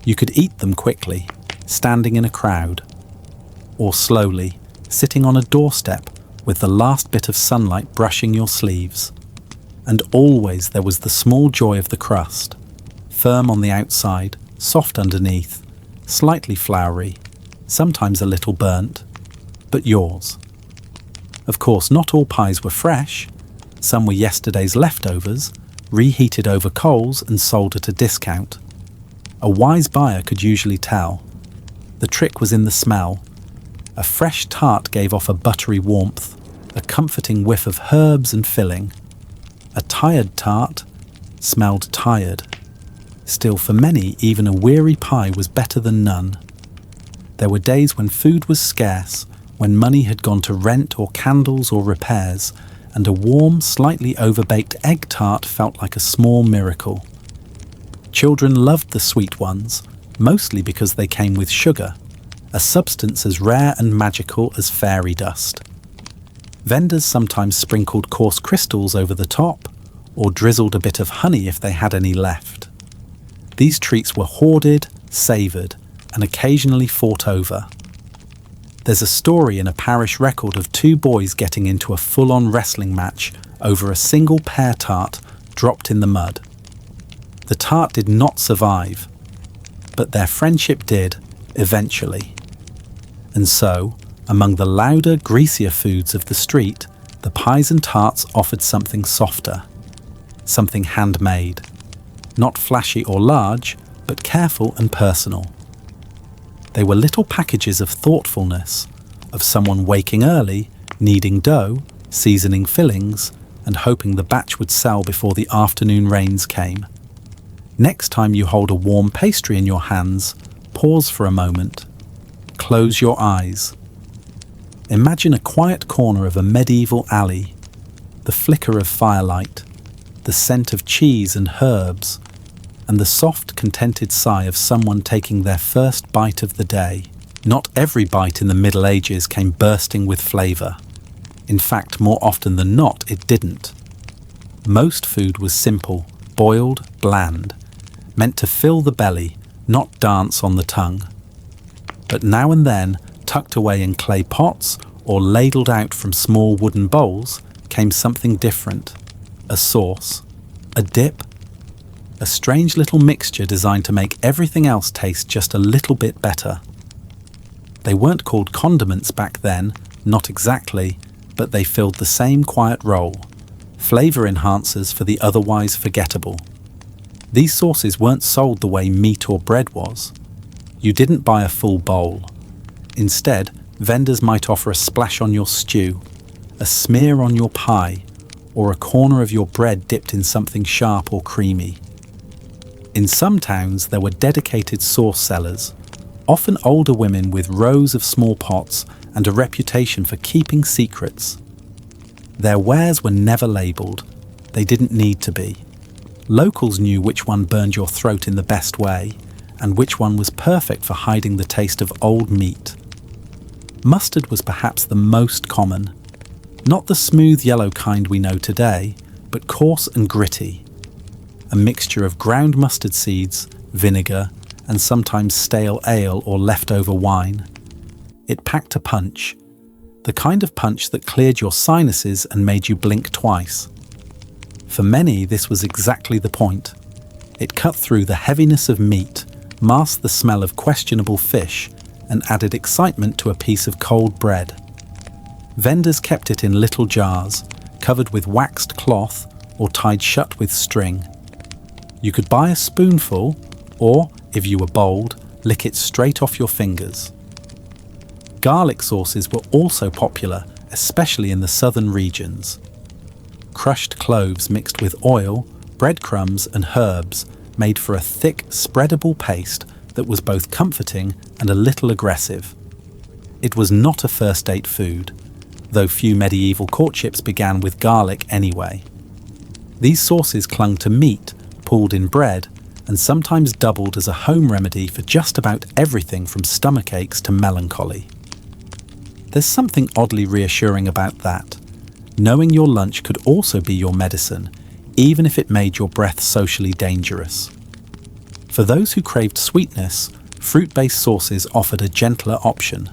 You could eat them quickly, standing in a crowd, or slowly, sitting on a doorstep with the last bit of sunlight brushing your sleeves. And always there was the small joy of the crust, firm on the outside, soft underneath, slightly floury, sometimes a little burnt, but yours. Of course, not all pies were fresh. Some were yesterday's leftovers, reheated over coals and sold at a discount. A wise buyer could usually tell. The trick was in the smell. A fresh tart gave off a buttery warmth, a comforting whiff of herbs and filling. A tired tart smelled tired. Still, for many, even a weary pie was better than none. There were days when food was scarce, when money had gone to rent or candles or repairs, and a warm, slightly overbaked egg tart felt like a small miracle. Children loved the sweet ones, mostly because they came with sugar, a substance as rare and magical as fairy dust. Vendors sometimes sprinkled coarse crystals over the top, or drizzled a bit of honey if they had any left. These treats were hoarded, savoured, and occasionally fought over. There's a story in a parish record of two boys getting into a full-on wrestling match over a single pear tart dropped in the mud. The tart did not survive, but their friendship did, eventually. And so, among the louder, greasier foods of the street, the pies and tarts offered something softer, something handmade. Not flashy or large, but careful and personal. They were little packages of thoughtfulness, of someone waking early, kneading dough, seasoning fillings, and hoping the batch would sell before the afternoon rains came. Next time you hold a warm pastry in your hands, pause for a moment. Close your eyes. Imagine a quiet corner of a medieval alley, the flicker of firelight, the scent of cheese and herbs, and the soft, contented sigh of someone taking their first bite of the day. Not every bite in the Middle Ages came bursting with flavour. In fact, more often than not, it didn't. Most food was simple, boiled, bland, meant to fill the belly, not dance on the tongue. But now and then, tucked away in clay pots or ladled out from small wooden bowls, came something different. A sauce, a dip, a strange little mixture designed to make everything else taste just a little bit better. They weren't called condiments back then, not exactly, but they filled the same quiet role, flavour enhancers for the otherwise forgettable. These sauces weren't sold the way meat or bread was. You didn't buy a full bowl. Instead, vendors might offer a splash on your stew, a smear on your pie, or a corner of your bread dipped in something sharp or creamy. In some towns, there were dedicated sauce sellers, often older women with rows of small pots and a reputation for keeping secrets. Their wares were never labelled. They didn't need to be. Locals knew which one burned your throat in the best way, and which one was perfect for hiding the taste of old meat. Mustard was perhaps the most common. Not the smooth yellow kind we know today, but coarse and gritty. A mixture of ground mustard seeds, vinegar, and sometimes stale ale or leftover wine. It packed a punch, the kind of punch that cleared your sinuses and made you blink twice. For many, this was exactly the point. It cut through the heaviness of meat, masked the smell of questionable fish, and added excitement to a piece of cold bread. Vendors kept it in little jars, covered with waxed cloth or tied shut with string. You could buy a spoonful, or, if you were bold, lick it straight off your fingers. Garlic sauces were also popular, especially in the southern regions. Crushed cloves mixed with oil, breadcrumbs and herbs made for a thick, spreadable paste that was both comforting and a little aggressive. It was not a first-date food, though few medieval courtships began with garlic anyway. These sauces clung to meat, pooled in bread, and sometimes doubled as a home remedy for just about everything from stomach aches to melancholy. There's something oddly reassuring about that. Knowing your lunch could also be your medicine, even if it made your breath socially dangerous. For those who craved sweetness, fruit-based sauces offered a gentler option.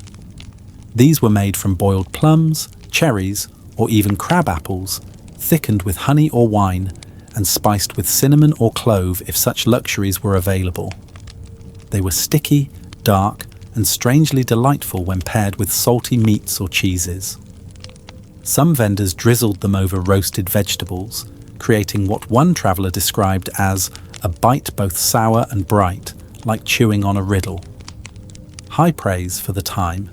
These were made from boiled plums, cherries, or even crab apples, thickened with honey or wine, and spiced with cinnamon or clove if such luxuries were available. They were sticky, dark, and strangely delightful when paired with salty meats or cheeses. Some vendors drizzled them over roasted vegetables, creating what one traveller described as a bite both sour and bright, like chewing on a riddle. High praise for the time.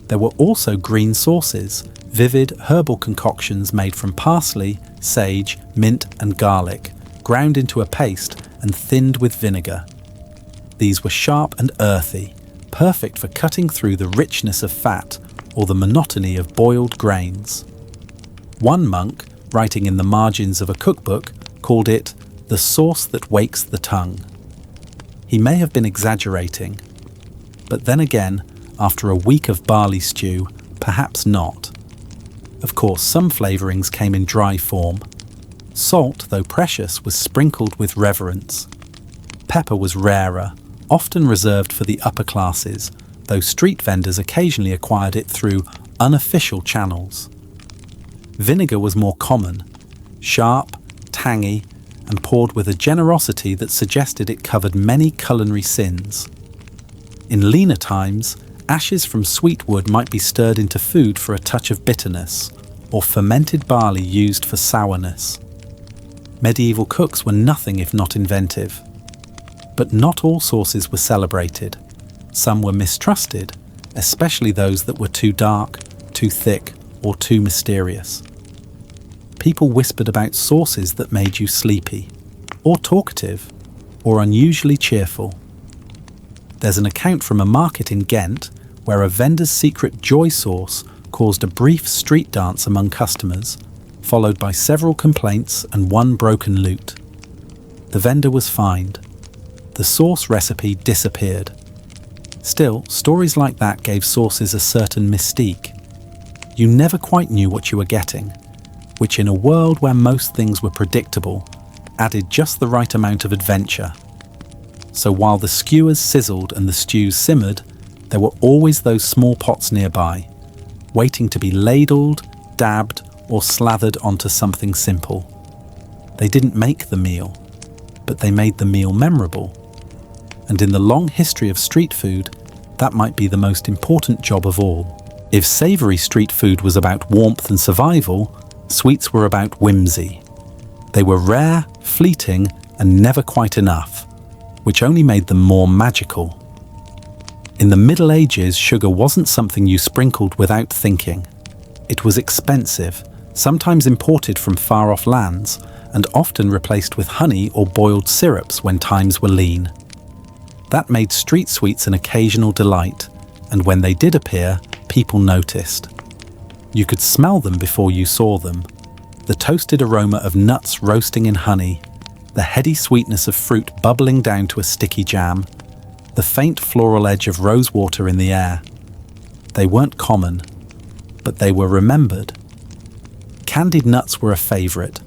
There were also green sauces, vivid herbal concoctions made from parsley, sage, mint and garlic, ground into a paste and thinned with vinegar. These were sharp and earthy, perfect for cutting through the richness of fat or the monotony of boiled grains. One monk, writing in the margins of a cookbook, called it the sauce that wakes the tongue. He may have been exaggerating, but then again, after a week of barley stew, perhaps not. Of course, some flavourings came in dry form. Salt, though precious, was sprinkled with reverence. Pepper was rarer, often reserved for the upper classes, though street vendors occasionally acquired it through unofficial channels. Vinegar was more common, sharp, tangy, and poured with a generosity that suggested it covered many culinary sins. In leaner times, ashes from sweet wood might be stirred into food for a touch of bitterness, or fermented barley used for sourness. Medieval cooks were nothing if not inventive. But not all sauces were celebrated. Some were mistrusted, especially those that were too dark, too thick, or too mysterious. People whispered about sauces that made you sleepy, or talkative, or unusually cheerful. There's an account from a market in Ghent where a vendor's secret joy sauce caused a brief street dance among customers, followed by several complaints and one broken lute. The vendor was fined. The sauce recipe disappeared. Still, stories like that gave sauces a certain mystique. You never quite knew what you were getting, which in a world where most things were predictable, added just the right amount of adventure. So while the skewers sizzled and the stews simmered, there were always those small pots nearby, waiting to be ladled, dabbed, or slathered onto something simple. They didn't make the meal, but they made the meal memorable. And in the long history of street food, that might be the most important job of all. If savoury street food was about warmth and survival, sweets were about whimsy. They were rare, fleeting, and never quite enough, which only made them more magical. In the Middle Ages, sugar wasn't something you sprinkled without thinking. It was expensive, sometimes imported from far-off lands, and often replaced with honey or boiled syrups when times were lean. That made street sweets an occasional delight, and when they did appear, people noticed. You could smell them before you saw them. The toasted aroma of nuts roasting in honey, the heady sweetness of fruit bubbling down to a sticky jam, the faint floral edge of rosewater in the air. They weren't common, but they were remembered. Candied nuts were a favourite.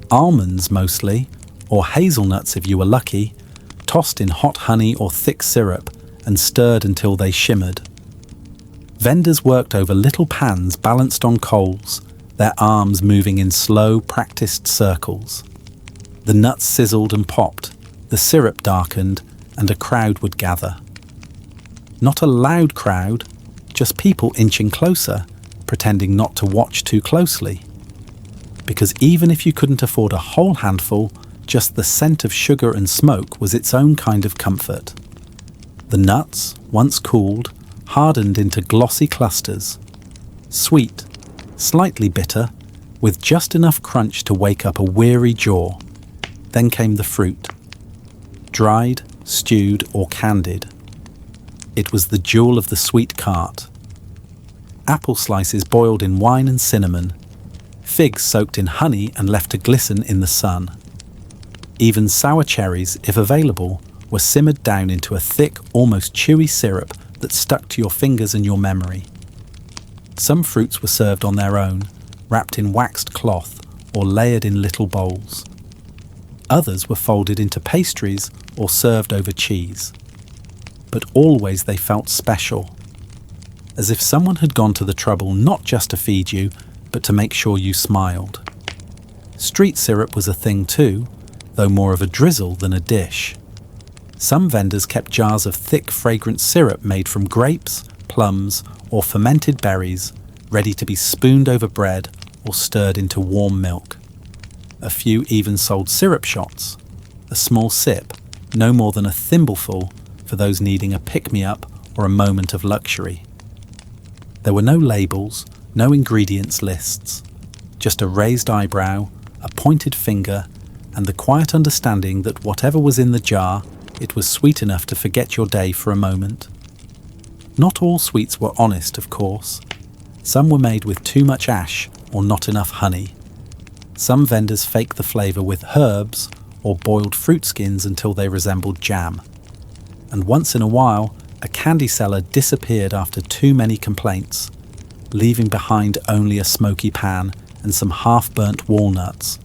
Almonds mostly, or hazelnuts if you were lucky, tossed in hot honey or thick syrup and stirred until they shimmered. Vendors worked over little pans balanced on coals, their arms moving in slow, practiced circles. The nuts sizzled and popped, the syrup darkened, and a crowd would gather. Not a loud crowd, just people inching closer, pretending not to watch too closely. Because even if you couldn't afford a whole handful, just the scent of sugar and smoke was its own kind of comfort. The nuts, once cooled, hardened into glossy clusters. Sweet, slightly bitter, with just enough crunch to wake up a weary jaw. Then came the fruit. Dried, stewed, or candied. It was the jewel of the sweet cart. Apple slices boiled in wine and cinnamon. Figs soaked in honey and left to glisten in the sun. Even sour cherries, if available, were simmered down into a thick, almost chewy syrup that stuck to your fingers and your memory. Some fruits were served on their own, wrapped in waxed cloth or layered in little bowls. Others were folded into pastries or served over cheese. But always they felt special, as if someone had gone to the trouble not just to feed you, but to make sure you smiled. Street syrup was a thing too, though more of a drizzle than a dish. Some vendors kept jars of thick, fragrant syrup made from grapes, plums, or fermented berries, ready to be spooned over bread or stirred into warm milk. A few even sold syrup shots, a small sip, no more than a thimbleful, for those needing a pick-me-up or a moment of luxury. There were no labels, no ingredients lists, just a raised eyebrow, a pointed finger, and the quiet understanding that whatever was in the jar, it was sweet enough to forget your day for a moment. Not all sweets were honest, of course. Some were made with too much ash or not enough honey. Some vendors faked the flavour with herbs or boiled fruit skins until they resembled jam. And once in a while, a candy seller disappeared after too many complaints, leaving behind only a smoky pan and some half-burnt walnuts.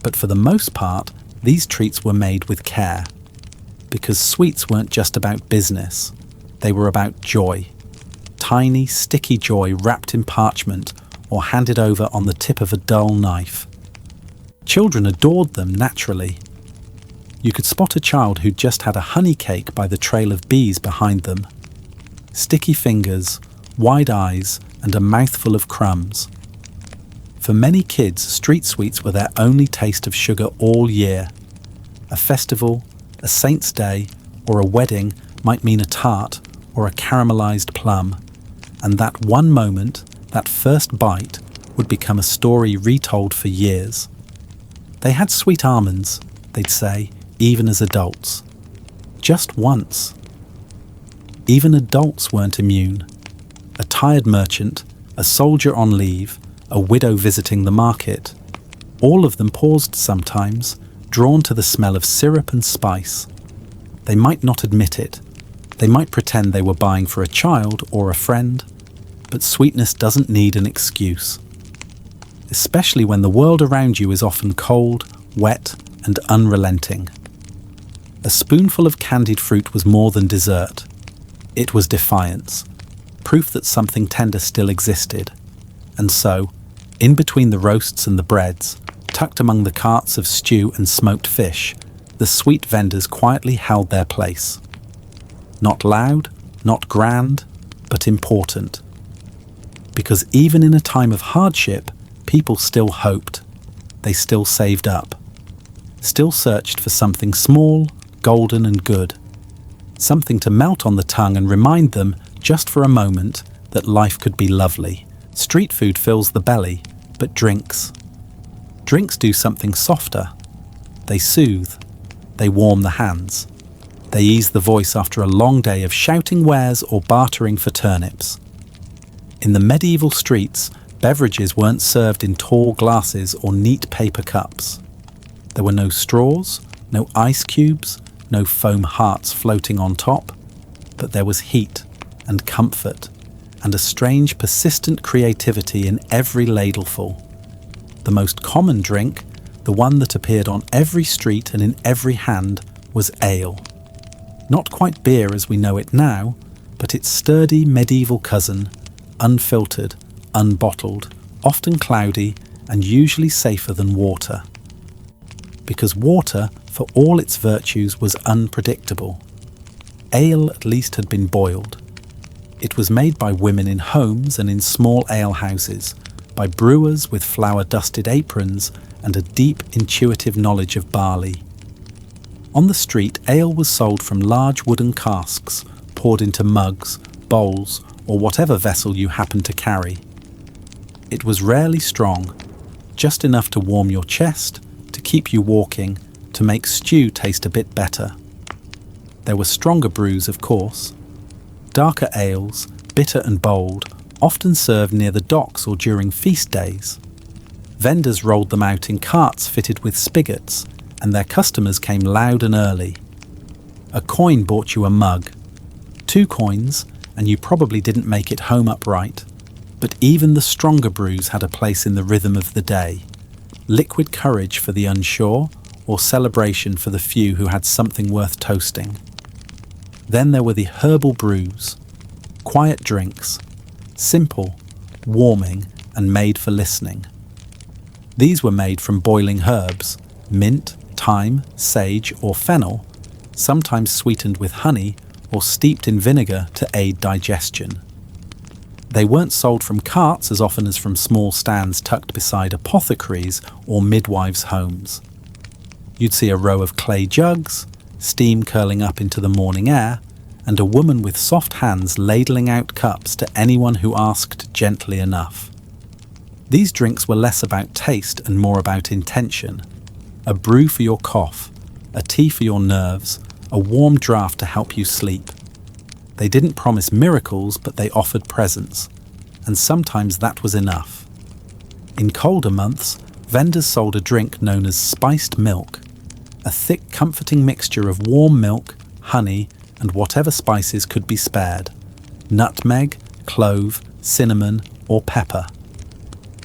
But for the most part, these treats were made with care. Because sweets weren't just about business, they were about joy. Tiny, sticky joy wrapped in parchment or handed over on the tip of a dull knife. Children adored them naturally. You could spot a child who'd just had a honey cake by the trail of bees behind them. Sticky fingers, wide eyes, and a mouthful of crumbs. For many kids, street sweets were their only taste of sugar all year. A festival, a saint's day, or a wedding might mean a tart or a caramelized plum, and that one moment, that first bite, would become a story retold for years. They had sweet almonds, they'd say, even as adults. Just once. Even adults weren't immune. A tired merchant, a soldier on leave, a widow visiting the market. All of them paused sometimes, drawn to the smell of syrup and spice. They might not admit it. They might pretend they were buying for a child or a friend, but sweetness doesn't need an excuse. Especially when the world around you is often cold, wet, and unrelenting. A spoonful of candied fruit was more than dessert. It was defiance, proof that something tender still existed. And so, in between the roasts and the breads, tucked among the carts of stew and smoked fish, the sweet vendors quietly held their place. Not loud, not grand, but important. Because even in a time of hardship, people still hoped. They still saved up. Still searched for something small, golden and good. Something to melt on the tongue and remind them, just for a moment, that life could be lovely. Street food fills the belly, but drinks. Drinks do something softer. They soothe. They warm the hands. They eased the voice after a long day of shouting wares or bartering for turnips. In the medieval streets, beverages weren't served in tall glasses or neat paper cups. There were no straws, no ice cubes, no foam hearts floating on top, but there was heat and comfort and a strange persistent creativity in every ladleful. The most common drink, the one that appeared on every street and in every hand, was ale. Not quite beer as we know it now, but its sturdy medieval cousin, unfiltered, unbottled, often cloudy, and usually safer than water. Because water, for all its virtues, was unpredictable. Ale at least had been boiled. It was made by women in homes and in small alehouses, by brewers with flour-dusted aprons and a deep intuitive knowledge of barley. On the street, ale was sold from large wooden casks, poured into mugs, bowls, or whatever vessel you happened to carry. It was rarely strong, just enough to warm your chest, to keep you walking, to make stew taste a bit better. There were stronger brews, of course. Darker ales, bitter and bold, often served near the docks or during feast days. Vendors rolled them out in carts fitted with spigots, and their customers came loud and early. A coin bought you a mug. 2 coins, and you probably didn't make it home upright. But even the stronger brews had a place in the rhythm of the day. Liquid courage for the unsure, or celebration for the few who had something worth toasting. Then there were the herbal brews, quiet drinks, simple, warming, and made for listening. These were made from boiling herbs, mint, thyme, sage, or fennel, sometimes sweetened with honey or steeped in vinegar to aid digestion. They weren't sold from carts as often as from small stands tucked beside apothecaries or midwives' homes. You'd see a row of clay jugs, steam curling up into the morning air, and a woman with soft hands ladling out cups to anyone who asked gently enough. These drinks were less about taste and more about intention. A brew for your cough, a tea for your nerves, a warm draught to help you sleep. They didn't promise miracles, but they offered presence, and sometimes that was enough. In colder months, vendors sold a drink known as spiced milk, a thick, comforting mixture of warm milk, honey, and whatever spices could be spared: nutmeg, clove, cinnamon, or pepper.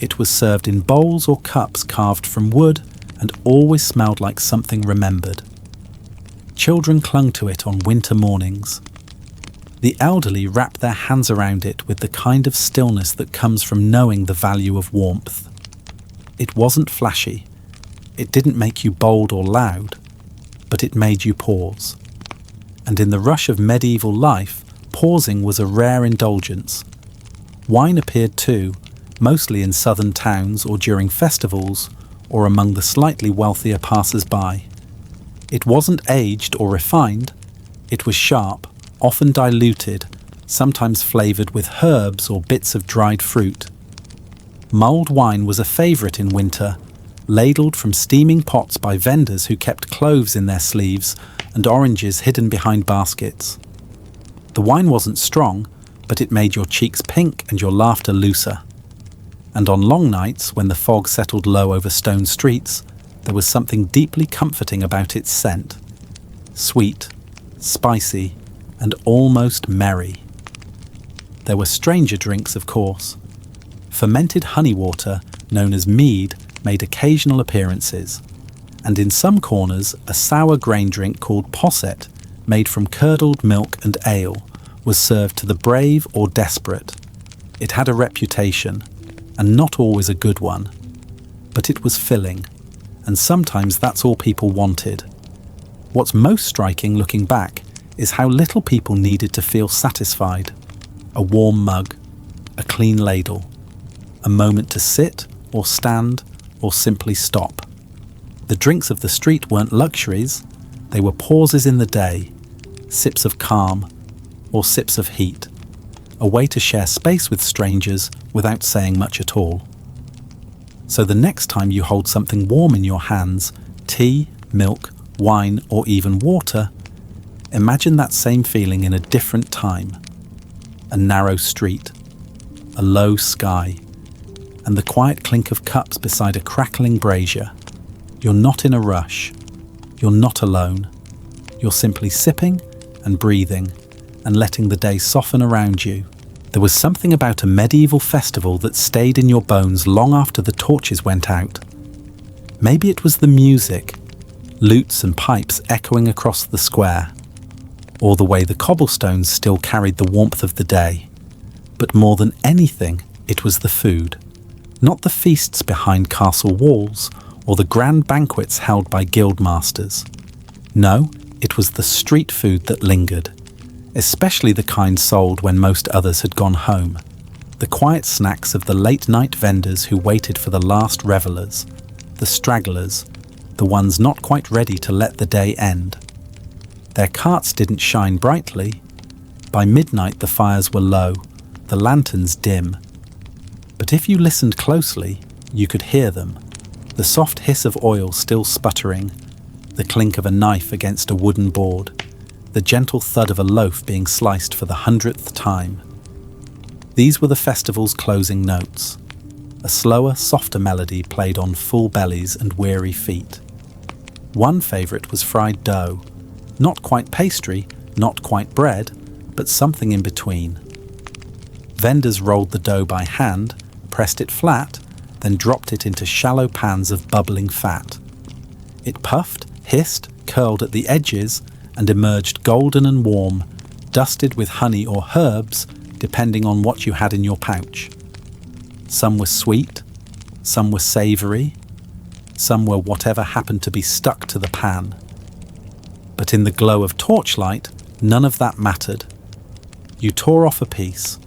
It was served in bowls or cups carved from wood and always smelled like something remembered. Children clung to it on winter mornings. The elderly wrapped their hands around it with the kind of stillness that comes from knowing the value of warmth. It wasn't flashy. It didn't make you bold or loud, but it made you pause. And in the rush of medieval life, pausing was a rare indulgence. Wine appeared too, mostly in southern towns or during festivals, or among the slightly wealthier passers-by. It wasn't aged or refined. It was sharp, often diluted, sometimes flavoured with herbs or bits of dried fruit. Mulled wine was a favourite in winter, ladled from steaming pots by vendors who kept cloves in their sleeves and oranges hidden behind baskets. The wine wasn't strong, but it made your cheeks pink and your laughter looser. And on long nights, when the fog settled low over stone streets, there was something deeply comforting about its scent. Sweet, spicy, and almost merry. There were stranger drinks, of course. Fermented honey water, known as mead, made occasional appearances, and in some corners a sour grain drink called posset, made from curdled milk and ale, was served to the brave or desperate. It had a reputation, and not always a good one, but it was filling, and sometimes that's all people wanted. What's most striking looking back is how little people needed to feel satisfied. A warm mug, a clean ladle, a moment to sit or stand or simply stop. The drinks of the street weren't luxuries, they were pauses in the day, sips of calm or sips of heat, a way to share space with strangers without saying much at all. So the next time you hold something warm in your hands, tea, milk, wine, or even water, Imagine that same feeling in a different time. A narrow street, a low sky, and the quiet clink of cups beside a crackling brazier. You're not in a rush. You're not alone. You're simply sipping and breathing and letting the day soften around you. There was something about a medieval festival that stayed in your bones long after the torches went out. Maybe it was the music, lutes and pipes echoing across the square, or the way the cobblestones still carried the warmth of the day. But more than anything, it was the food. Not the feasts behind castle walls or the grand banquets held by guildmasters. No, it was the street food that lingered, especially the kind sold when most others had gone home. The quiet snacks of the late-night vendors who waited for the last revellers, the stragglers, the ones not quite ready to let the day end. Their carts didn't shine brightly. By midnight the fires were low, the lanterns dim. But if you listened closely, you could hear them. The soft hiss of oil still sputtering, the clink of a knife against a wooden board, the gentle thud of a loaf being sliced for the 100th time. These were the festival's closing notes. A slower, softer melody played on full bellies and weary feet. One favourite was fried dough. Not quite pastry, not quite bread, but something in between. Vendors rolled the dough by hand, pressed it flat, then dropped it into shallow pans of bubbling fat. It puffed, hissed, curled at the edges, and emerged golden and warm, dusted with honey or herbs, depending on what you had in your pouch. Some were sweet, some were savoury, some were whatever happened to be stuck to the pan. But in the glow of torchlight, none of that mattered. You tore off a piece,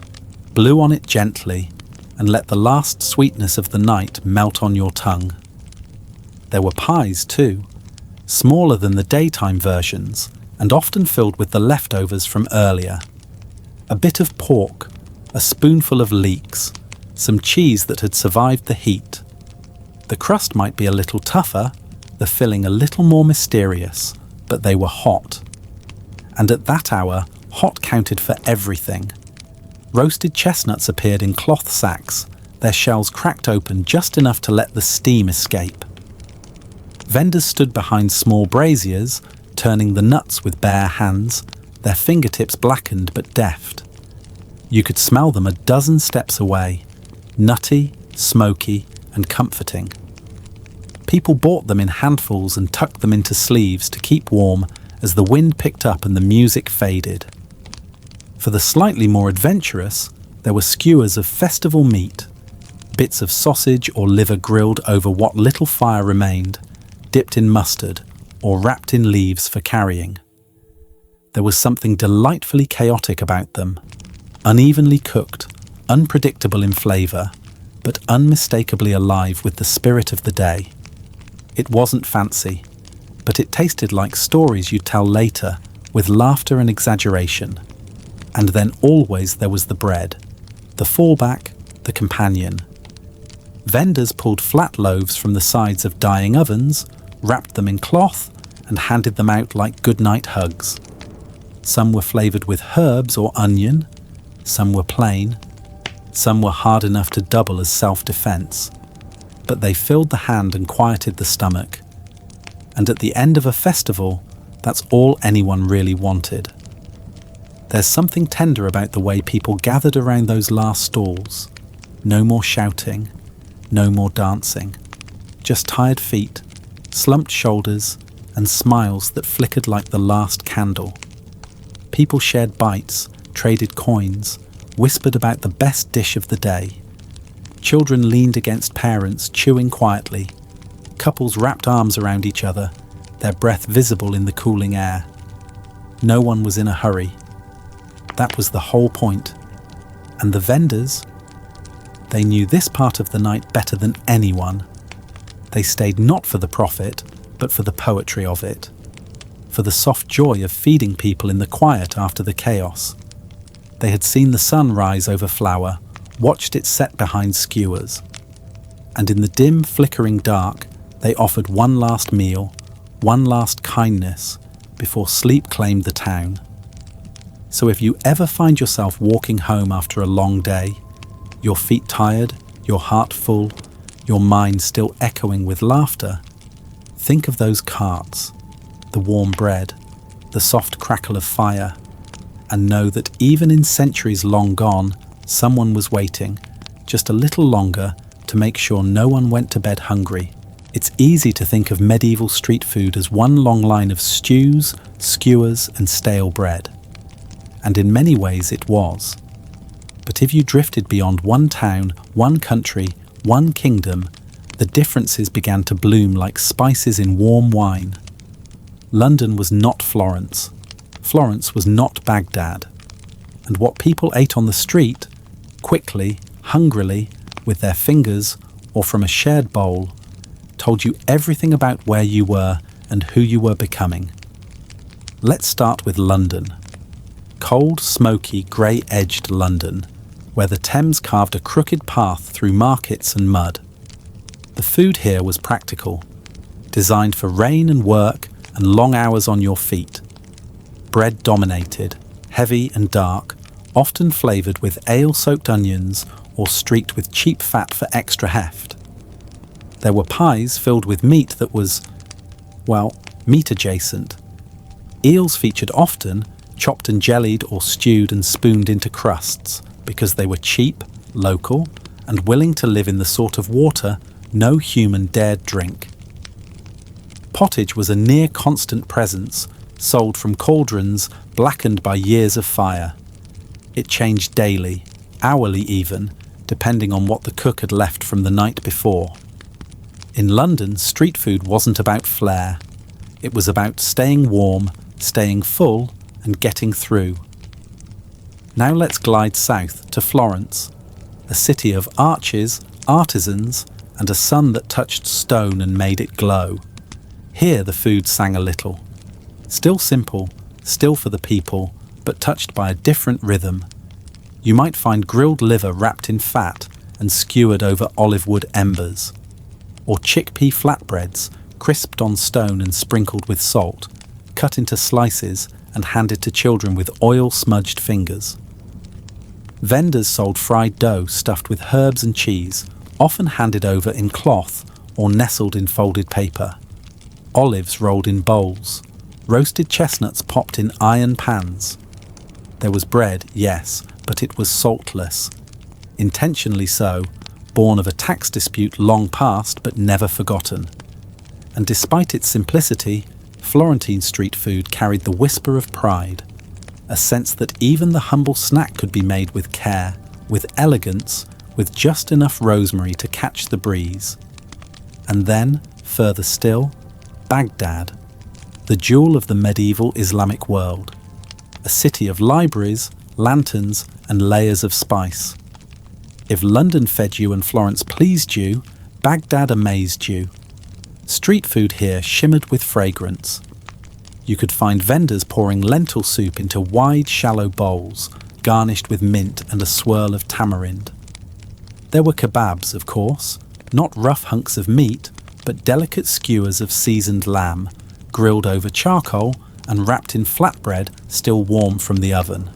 blew on it gently, and let the last sweetness of the night melt on your tongue. There were pies too, smaller than the daytime versions, and often filled with the leftovers from earlier. A bit of pork, a spoonful of leeks, some cheese that had survived the heat. The crust might be a little tougher, the filling a little more mysterious, but they were hot. And at that hour, hot counted for everything. Roasted chestnuts appeared in cloth sacks, their shells cracked open just enough to let the steam escape. Vendors stood behind small braziers, turning the nuts with bare hands, their fingertips blackened but deft. You could smell them a dozen steps away, nutty, smoky, and comforting. People bought them in handfuls and tucked them into sleeves to keep warm as the wind picked up and the music faded. For the slightly more adventurous, there were skewers of festival meat, bits of sausage or liver grilled over what little fire remained, dipped in mustard or wrapped in leaves for carrying. There was something delightfully chaotic about them, unevenly cooked, unpredictable in flavour, but unmistakably alive with the spirit of the day. It wasn't fancy, but it tasted like stories you'd tell later, with laughter and exaggeration. And then always there was the bread, the fallback, the companion. Vendors pulled flat loaves from the sides of dying ovens, wrapped them in cloth, and handed them out like goodnight hugs. Some were flavoured with herbs or onion, some were plain, some were hard enough to double as self-defence. But they filled the hand and quieted the stomach. And at the end of a festival, that's all anyone really wanted. There's something tender about the way people gathered around those last stalls. No more shouting, no more dancing. Just tired feet, slumped shoulders, and smiles that flickered like the last candle. People shared bites, traded coins, whispered about the best dish of the day. Children leaned against parents, chewing quietly. Couples wrapped arms around each other, their breath visible in the cooling air. No one was in a hurry. That was the whole point. And the vendors, they knew this part of the night better than anyone. They stayed not for the profit, but for the poetry of it, for the soft joy of feeding people in the quiet after the chaos. They had seen the sun rise over flour, watched it set behind skewers. And in the dim, flickering dark, they offered one last meal, one last kindness, before sleep claimed the town. So if you ever find yourself walking home after a long day, your feet tired, your heart full, your mind still echoing with laughter, think of those carts, the warm bread, the soft crackle of fire, and know that even in centuries long gone, someone was waiting, just a little longer, to make sure no one went to bed hungry. It's easy to think of medieval street food as one long line of stews, skewers, and stale bread. And in many ways it was. But if you drifted beyond one town, one country, one kingdom, the differences began to bloom like spices in warm wine. London was not Florence. Florence was not Baghdad. And what people ate on the street, quickly, hungrily, with their fingers, or from a shared bowl, told you everything about where you were and who you were becoming. Let's start with London. Cold, smoky, grey-edged London, where the Thames carved a crooked path through markets and mud. The food here was practical, designed for rain and work and long hours on your feet. Bread dominated, heavy and dark, often flavoured with ale-soaked onions or streaked with cheap fat for extra heft. There were pies filled with meat that was, well, meat-adjacent. Eels featured often, chopped and jellied or stewed and spooned into crusts, because they were cheap, local, and willing to live in the sort of water no human dared drink. Pottage was a near-constant presence, sold from cauldrons blackened by years of fire. It changed daily, hourly even, depending on what the cook had left from the night before. In London, street food wasn't about flair. It was about staying warm, staying full, and getting through. Now let's glide south to Florence, a city of arches, artisans, and a sun that touched stone and made it glow. Here the food sang a little. Still simple, still for the people, but touched by a different rhythm. You might find grilled liver wrapped in fat and skewered over olive wood embers, or chickpea flatbreads crisped on stone and sprinkled with salt, cut into slices and handed to children with oil-smudged fingers. Vendors sold fried dough stuffed with herbs and cheese, often handed over in cloth or nestled in folded paper. Olives rolled in bowls, roasted chestnuts popped in iron pans. There was bread, yes, but it was saltless. Intentionally so, born of a tax dispute long past but never forgotten. And despite its simplicity, Florentine street food carried the whisper of pride, a sense that even the humble snack could be made with care, with elegance, with just enough rosemary to catch the breeze. And then, further still, Baghdad, the jewel of the medieval Islamic world, a city of libraries, lanterns, and layers of spice. If London fed you and Florence pleased you, Baghdad amazed you. Street food here shimmered with fragrance. You could find vendors pouring lentil soup into wide, shallow bowls, garnished with mint and a swirl of tamarind. There were kebabs, of course, not rough hunks of meat, but delicate skewers of seasoned lamb, grilled over charcoal and wrapped in flatbread still warm from the oven.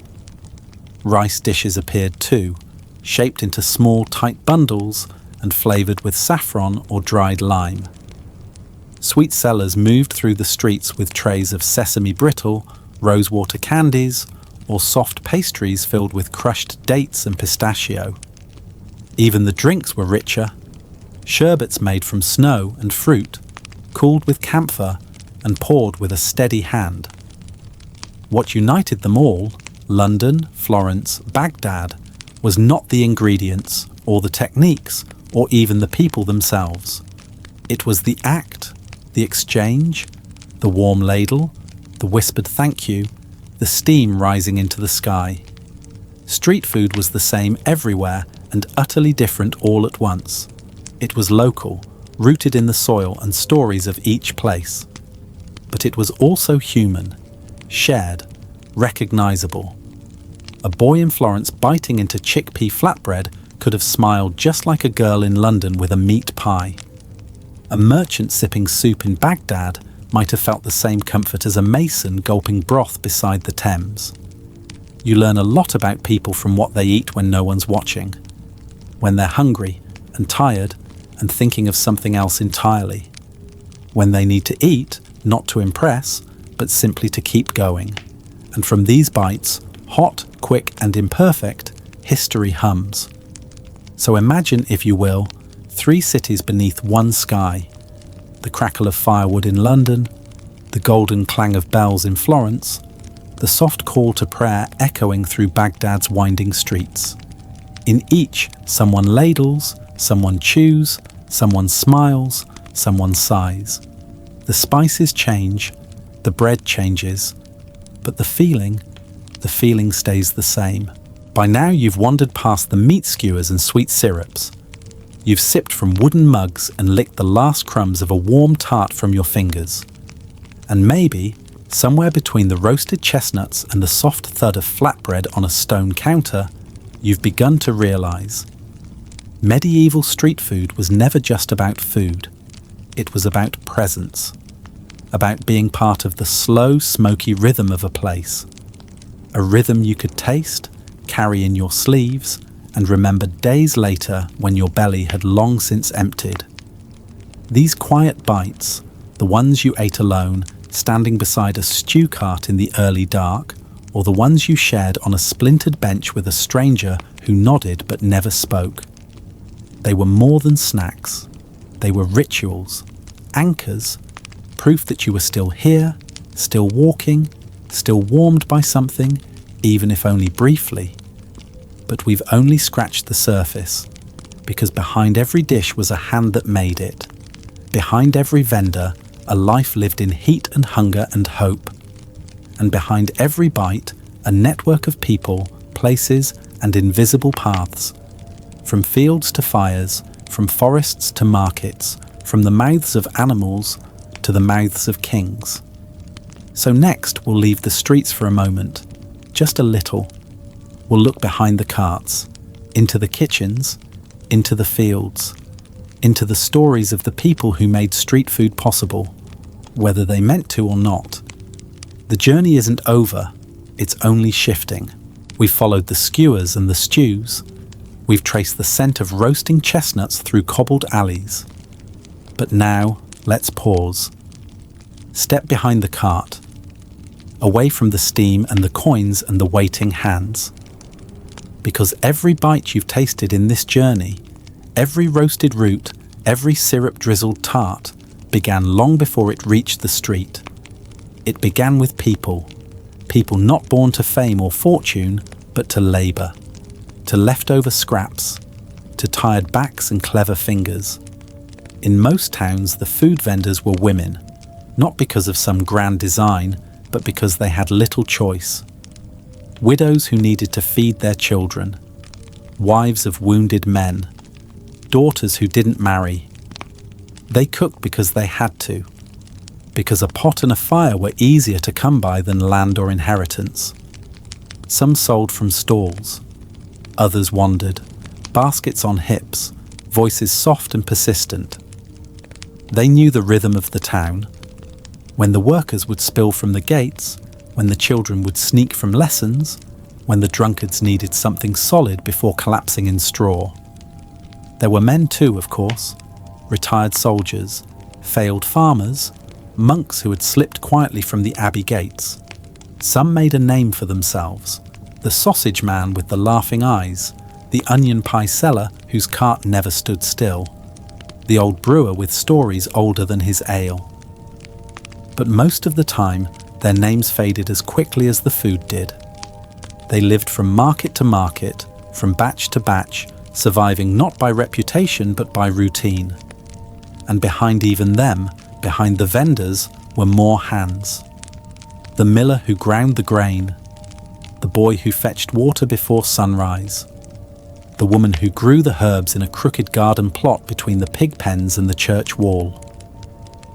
Rice dishes appeared too, shaped into small, tight bundles and flavoured with saffron or dried lime. Sweet sellers moved through the streets with trays of sesame brittle, rosewater candies, or soft pastries filled with crushed dates and pistachio. Even the drinks were richer. Sherbets made from snow and fruit, cooled with camphor and poured with a steady hand. What united them all, London, Florence, Baghdad, was not the ingredients, or the techniques, or even the people themselves. It was the act, the exchange, the warm ladle, the whispered thank you, the steam rising into the sky. Street food was the same everywhere and utterly different all at once. It was local, rooted in the soil and stories of each place. But it was also human, shared, recognizable. A boy in Florence biting into chickpea flatbread could have smiled just like a girl in London with a meat pie. A merchant sipping soup in Baghdad might have felt the same comfort as a mason gulping broth beside the Thames. You learn a lot about people from what they eat when no one's watching, when they're hungry and tired and thinking of something else entirely, when they need to eat, not to impress, but simply to keep going. And from these bites, hot, quick and imperfect, history hums. So imagine, if you will, 3 cities beneath one sky: the crackle of firewood in London, the golden clang of bells in Florence, the soft call to prayer echoing through Baghdad's winding streets. In each, someone ladles, someone chews, someone smiles, someone sighs. The spices change, the bread changes, but the feeling stays the same. By now you've wandered past the meat skewers and sweet syrups. You've sipped from wooden mugs and licked the last crumbs of a warm tart from your fingers. And maybe, somewhere between the roasted chestnuts and the soft thud of flatbread on a stone counter, you've begun to realise medieval street food was never just about food. It was about presence, about being part of the slow, smoky rhythm of a place. A rhythm you could taste, carry in your sleeves, and remember days later when your belly had long since emptied. These quiet bites, the ones you ate alone, standing beside a stew cart in the early dark, or the ones you shared on a splintered bench with a stranger who nodded but never spoke. They were more than snacks. They were rituals, anchors, proof that you were still here, still walking, still warmed by something, even if only briefly. But we've only scratched the surface, because behind every dish was a hand that made it. Behind every vendor, a life lived in heat and hunger and hope. And behind every bite, a network of people, places, and invisible paths. From fields to fires, from forests to markets, from the mouths of animals to the mouths of kings. So next, we'll leave the streets for a moment, just a little. We'll look behind the carts, into the kitchens, into the fields, into the stories of the people who made street food possible, whether they meant to or not. The journey isn't over, it's only shifting. We've followed the skewers and the stews. We've traced the scent of roasting chestnuts through cobbled alleys. But now, let's pause. Step behind the cart, away from the steam and the coins and the waiting hands. Because every bite you've tasted in this journey, every roasted root, every syrup-drizzled tart, began long before it reached the street. It began with people not born to fame or fortune, but to labour, to leftover scraps, to tired backs and clever fingers. In most towns, the food vendors were women, not because of some grand design, but because they had little choice. Widows who needed to feed their children, wives of wounded men, daughters who didn't marry. They cooked because they had to, because a pot and a fire were easier to come by than land or inheritance. Some sold from stalls, others wandered, baskets on hips, voices soft and persistent. They knew the rhythm of the town. When the workers would spill from the gates, when the children would sneak from lessons, when the drunkards needed something solid before collapsing in straw. There were men too, of course, retired soldiers, failed farmers, monks who had slipped quietly from the abbey gates. Some made a name for themselves: the sausage man with the laughing eyes, the onion pie seller whose cart never stood still, the old brewer with stories older than his ale. But most of the time, their names faded as quickly as the food did. They lived from market to market, from batch to batch, surviving not by reputation but by routine. And behind even them, behind the vendors, were more hands. The miller who ground the grain, the boy who fetched water before sunrise, the woman who grew the herbs in a crooked garden plot between the pig pens and the church wall.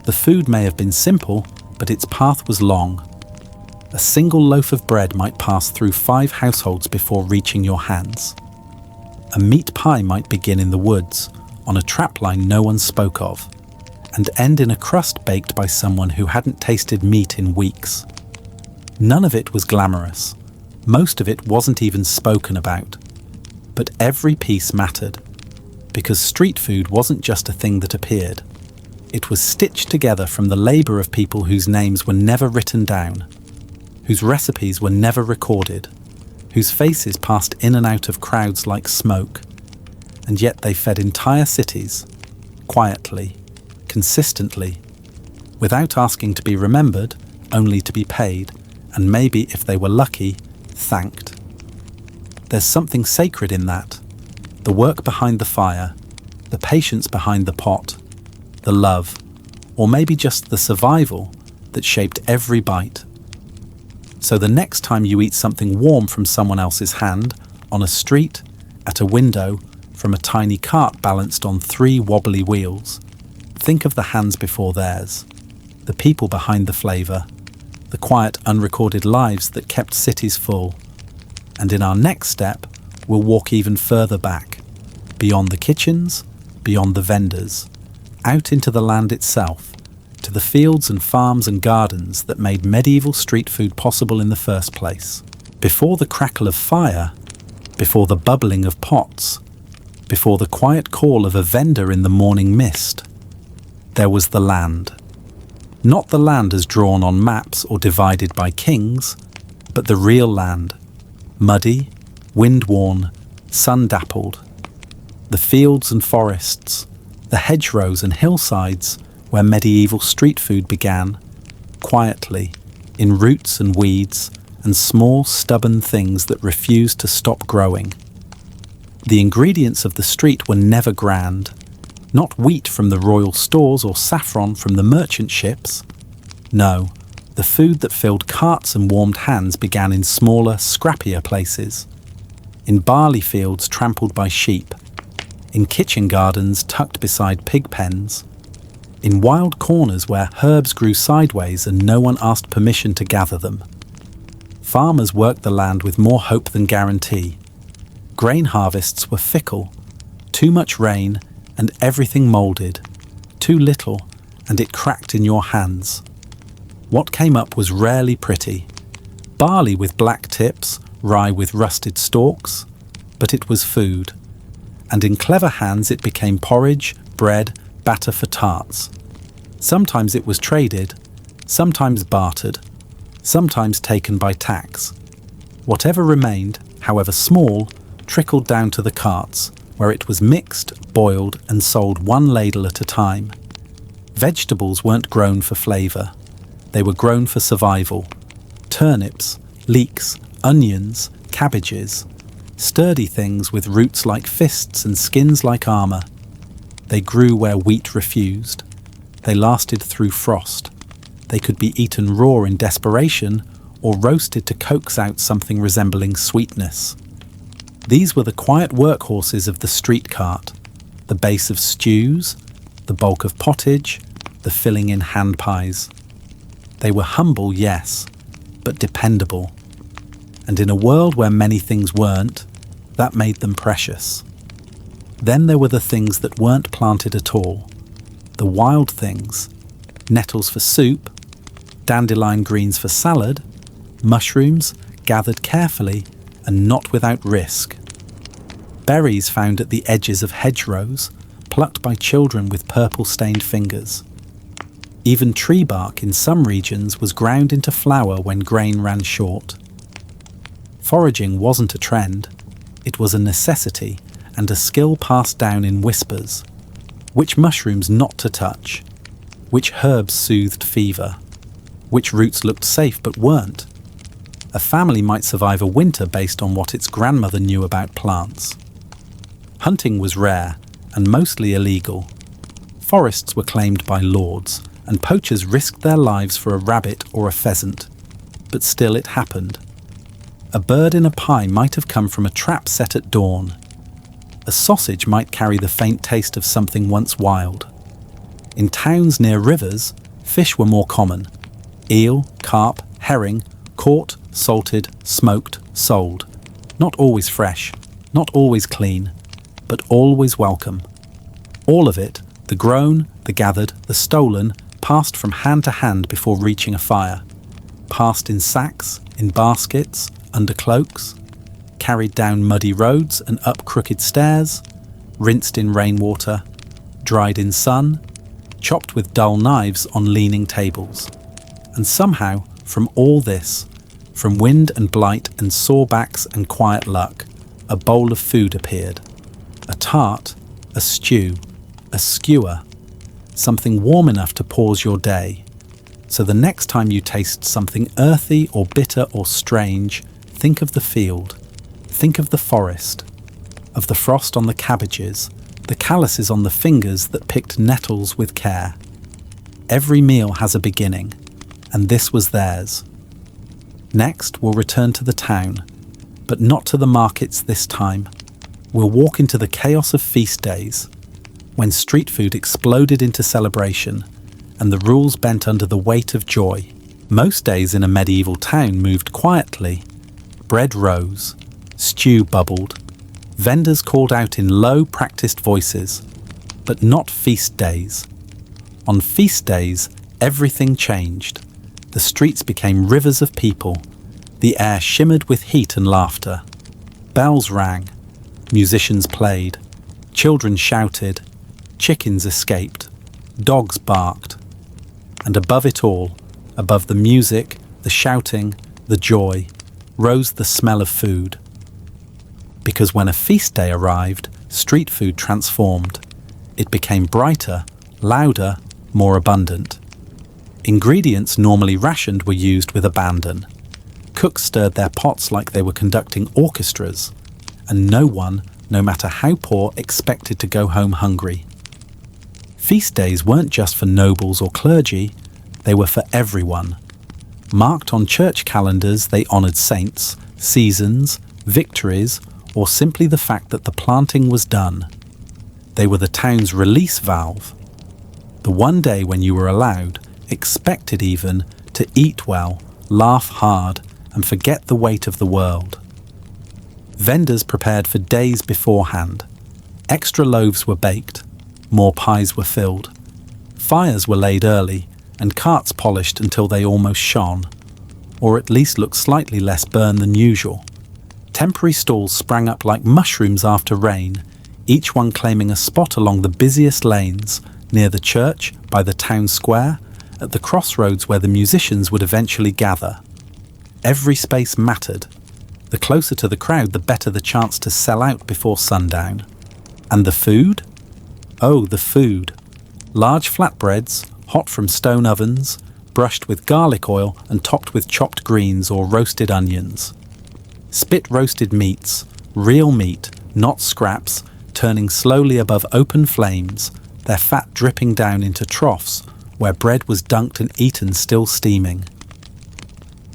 The food may have been simple, but its path was long. A single loaf of bread might pass through 5 households before reaching your hands. A meat pie might begin in the woods, on a trapline no one spoke of, and end in a crust baked by someone who hadn't tasted meat in weeks. None of it was glamorous. Most of it wasn't even spoken about. But every piece mattered, because street food wasn't just a thing that appeared. It was stitched together from the labour of people whose names were never written down, whose recipes were never recorded, whose faces passed in and out of crowds like smoke, and yet they fed entire cities, quietly, consistently, without asking to be remembered, only to be paid, and maybe, if they were lucky, thanked. There's something sacred in that. The work behind the fire, the patience behind the pot, the love, or maybe just the survival that shaped every bite. So the next time you eat something warm from someone else's hand, on a street, at a window, from a tiny cart balanced on 3 wobbly wheels, think of the hands before theirs, the people behind the flavour, the quiet, unrecorded lives that kept cities full. And in our next step, we'll walk even further back, beyond the kitchens, beyond the vendors, out into the land itself, to the fields and farms and gardens that made medieval street food possible in the first place. Before the crackle of fire, before the bubbling of pots, before the quiet call of a vendor in the morning mist, there was the land. Not the land as drawn on maps or divided by kings, but the real land, muddy, wind-worn, sun-dappled. The fields and forests, the hedgerows and hillsides where medieval street food began, quietly, in roots and weeds and small, stubborn things that refused to stop growing. The ingredients of the street were never grand, not wheat from the royal stores or saffron from the merchant ships. No, the food that filled carts and warmed hands began in smaller, scrappier places. In barley fields trampled by sheep, in kitchen gardens tucked beside pig pens, in wild corners where herbs grew sideways and no one asked permission to gather them. Farmers worked the land with more hope than guarantee. Grain harvests were fickle, too much rain and everything moulded, too little and it cracked in your hands. What came up was rarely pretty. Barley with black tips, rye with rusted stalks, but it was food. And in clever hands it became porridge, bread, batter for tarts. Sometimes it was traded, sometimes bartered, sometimes taken by tax. Whatever remained, however small, trickled down to the carts, where it was mixed, boiled, and sold one ladle at a time. Vegetables weren't grown for flavour. They were grown for survival. Turnips, leeks, onions, cabbages, sturdy things with roots like fists and skins like armour. They grew where wheat refused. They lasted through frost. They could be eaten raw in desperation or roasted to coax out something resembling sweetness. These were the quiet workhorses of the street cart, the base of stews, the bulk of pottage, the filling in hand pies. They were humble, yes, but dependable. And in a world where many things weren't, that made them precious. Then there were the things that weren't planted at all, the wild things, nettles for soup, dandelion greens for salad, mushrooms gathered carefully and not without risk. Berries found at the edges of hedgerows, plucked by children with purple-stained fingers. Even tree bark in some regions was ground into flour when grain ran short. Foraging wasn't a trend, it was a necessity and a skill passed down in whispers. Which mushrooms not to touch, which herbs soothed fever, which roots looked safe but weren't. A family might survive a winter based on what its grandmother knew about plants. Hunting was rare and mostly illegal. Forests were claimed by lords, and poachers risked their lives for a rabbit or a pheasant. But still it happened. A bird in a pie might have come from a trap set at dawn. A sausage might carry the faint taste of something once wild. In towns near rivers, fish were more common. Eel, carp, herring, caught, salted, smoked, sold. Not always fresh, not always clean, but always welcome. All of it The grown, the gathered, the stolen passed from hand to hand before reaching a fire. Passed in sacks, in baskets, under cloaks, carried down muddy roads and up crooked stairs, rinsed in rainwater, dried in sun, chopped with dull knives on leaning tables. And somehow, from all this, from wind and blight and sore backs and quiet luck, a bowl of food appeared. A tart, a stew, a skewer, something warm enough to pause your day. So the next time you taste something earthy or bitter or strange, think of the field, think of the forest, of the frost on the cabbages, the calluses on the fingers that picked nettles with care. Every meal has a beginning, and this was theirs. Next, we'll return to the town, but not to the markets this time. We'll walk into the chaos of feast days, when street food exploded into celebration, and the rules bent under the weight of joy. Most days in a medieval town moved quietly. Bread rose, stew bubbled, vendors called out in low, practiced voices, but not feast days. On feast days, everything changed. The streets became rivers of people. The air shimmered with heat and laughter. Bells rang, musicians played, children shouted, chickens escaped, dogs barked. And above it all, above the music, the shouting, the joy, rose the smell of food. Because when a feast day arrived, street food transformed. It became brighter, louder, more abundant. Ingredients normally rationed were used with abandon. Cooks stirred their pots like they were conducting orchestras, and no one, no matter how poor, expected to go home hungry. Feast days weren't just for nobles or clergy, they were for everyone. Marked on church calendars, they honoured saints, seasons, victories, or simply the fact that the planting was done. They were the town's release valve. The one day when you were allowed, expected even, to eat well, laugh hard, and forget the weight of the world. Vendors prepared for days beforehand. Extra loaves were baked, more pies were filled. Fires were laid early, and carts polished until they almost shone, or at least looked slightly less burned than usual. Temporary stalls sprang up like mushrooms after rain, each one claiming a spot along the busiest lanes, near the church, by the town square, at the crossroads where the musicians would eventually gather. Every space mattered. The closer to the crowd, the better the chance to sell out before sundown. And the food? Oh, the food. Large flatbreads, hot from stone ovens, brushed with garlic oil and topped with chopped greens or roasted onions. Spit-roasted meats, real meat, not scraps, turning slowly above open flames, their fat dripping down into troughs where bread was dunked and eaten still steaming.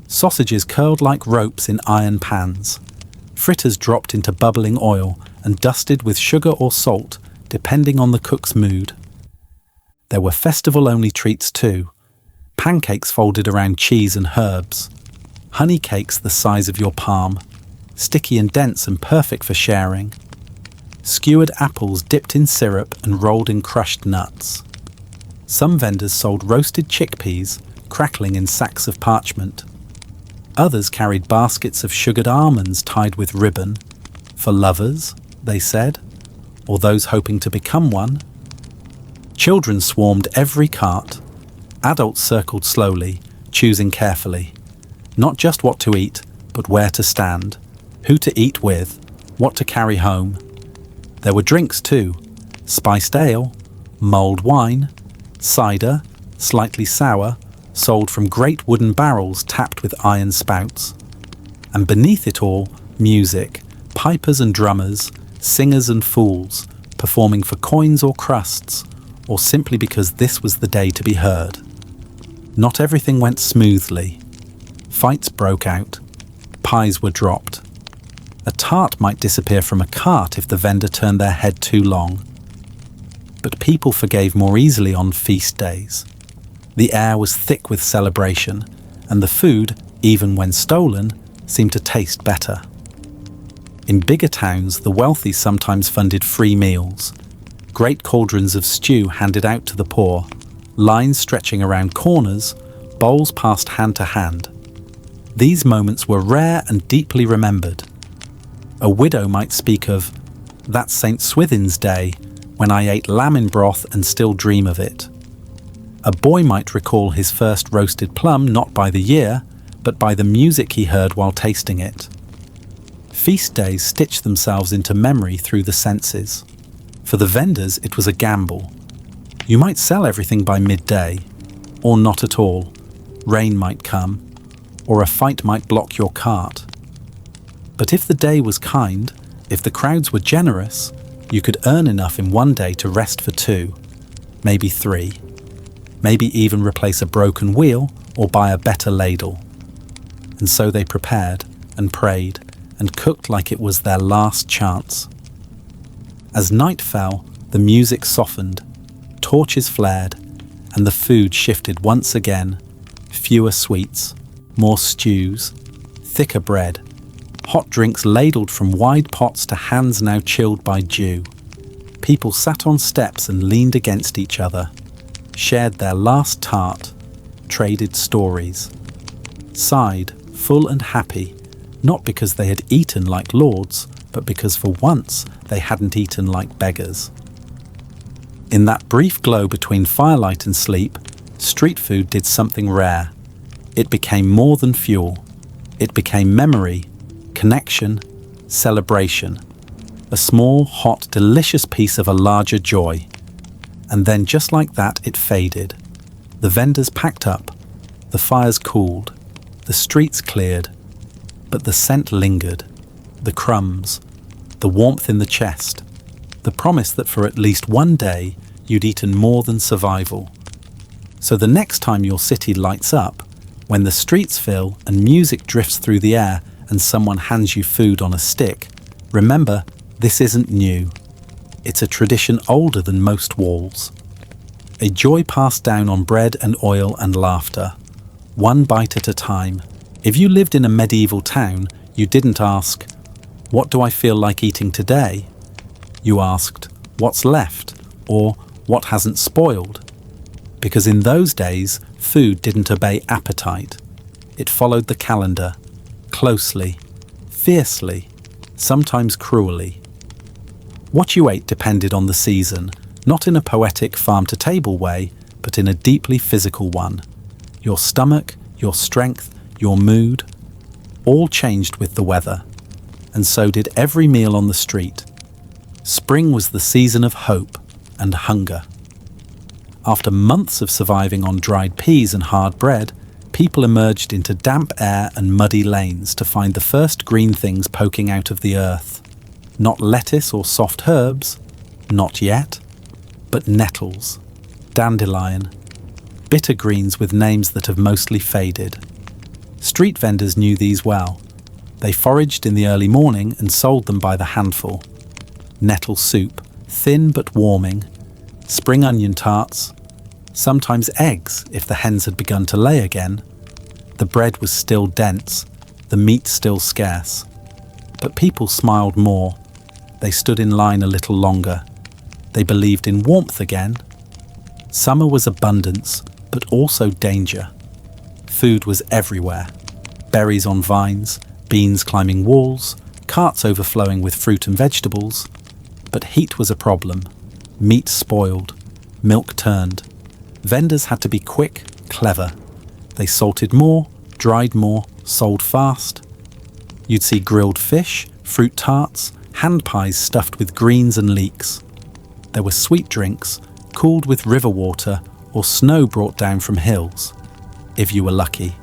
Sausages curled like ropes in iron pans. Fritters dropped into bubbling oil and dusted with sugar or salt, depending on the cook's mood. There were festival-only treats too. Pancakes folded around cheese and herbs. Honey cakes the size of your palm, sticky and dense and perfect for sharing. Skewered apples dipped in syrup and rolled in crushed nuts. Some vendors sold roasted chickpeas, crackling in sacks of parchment. Others carried baskets of sugared almonds tied with ribbon. For lovers, they said, or those hoping to become one. Children swarmed every cart. Adults circled slowly, choosing carefully. Not just what to eat, but where to stand, who to eat with, what to carry home. There were drinks too. Spiced ale, mulled wine, cider, slightly sour, sold from great wooden barrels tapped with iron spouts. And beneath it all, music, pipers and drummers, singers and fools, performing for coins or crusts, or simply because this was the day to be heard. Not everything went smoothly. Fights broke out. Pies were dropped. A tart might disappear from a cart if the vendor turned their head too long. But people forgave more easily on feast days. The air was thick with celebration, and the food, even when stolen, seemed to taste better. In bigger towns, the wealthy sometimes funded free meals. great cauldrons of stew handed out to the poor, lines stretching around corners, bowls passed hand to hand. These moments were rare and deeply remembered. A widow might speak of, "That's St. Swithin's Day, when I ate lamb in broth and still dream of it." A boy might recall his first roasted plum not by the year, but by the music he heard while tasting it. Feast days stitch themselves into memory through the senses. For the vendors, it was a gamble. You might sell everything by midday, or not at all. Rain might come, or a fight might block your cart. But if the day was kind, if the crowds were generous, you could earn enough in one day to rest for 2, maybe 3, maybe even replace a broken wheel or buy a better ladle. And so they prepared and prayed and cooked like it was their last chance. As night fell, the music softened, torches flared, and the food shifted once again. Fewer sweets, more stews, thicker bread, hot drinks ladled from wide pots to hands now chilled by dew. People sat on steps and leaned against each other, shared their last tart, traded stories, sighed, full and happy, not because they had eaten like lords, but because for once they hadn't eaten like beggars. In that brief glow between firelight and sleep, street food did something rare. It became more than fuel. It became memory, connection, celebration. A small, hot, delicious piece of a larger joy. And then just like that, it faded. The vendors packed up. The fires cooled. The streets cleared. But the scent lingered. The crumbs. The warmth in the chest. The promise that for at least one day, you'd eaten more than survival. So the next time your city lights up, when the streets fill and music drifts through the air and someone hands you food on a stick, remember, this isn't new. It's a tradition older than most walls. A joy passed down on bread and oil and laughter, one bite at a time. If you lived in a medieval town, you didn't ask, "What do I feel like eating today?" You asked, "What's left?" or "What hasn't spoiled?" Because in those days, food didn't obey appetite. It followed the calendar, closely, fiercely, sometimes cruelly. What you ate depended on the season, not in a poetic farm-to-table way, but in a deeply physical one. Your stomach, your strength, your mood, all changed with the weather. And so did every meal on the street. Spring was the season of hope and hunger. After months of surviving on dried peas and hard bread, people emerged into damp air and muddy lanes to find the first green things poking out of the earth. Not lettuce or soft herbs, not yet, but nettles, dandelion, bitter greens with names that have mostly faded. Street vendors knew these well. They foraged in the early morning and sold them by the handful. Nettle soup, thin but warming, spring onion tarts, sometimes eggs if the hens had begun to lay again. The bread was still dense, the meat still scarce. But people smiled more. They stood in line a little longer. They believed in warmth again. Summer was abundance, but also danger. Food was everywhere. Berries on vines, beans climbing walls, carts overflowing with fruit and vegetables. But heat was a problem. Meat spoiled. Milk turned. Vendors had to be quick, clever. They salted more, dried more, sold fast. You'd see grilled fish, fruit tarts, hand pies stuffed with greens and leeks. There were sweet drinks, cooled with river water or snow brought down from hills, if you were lucky.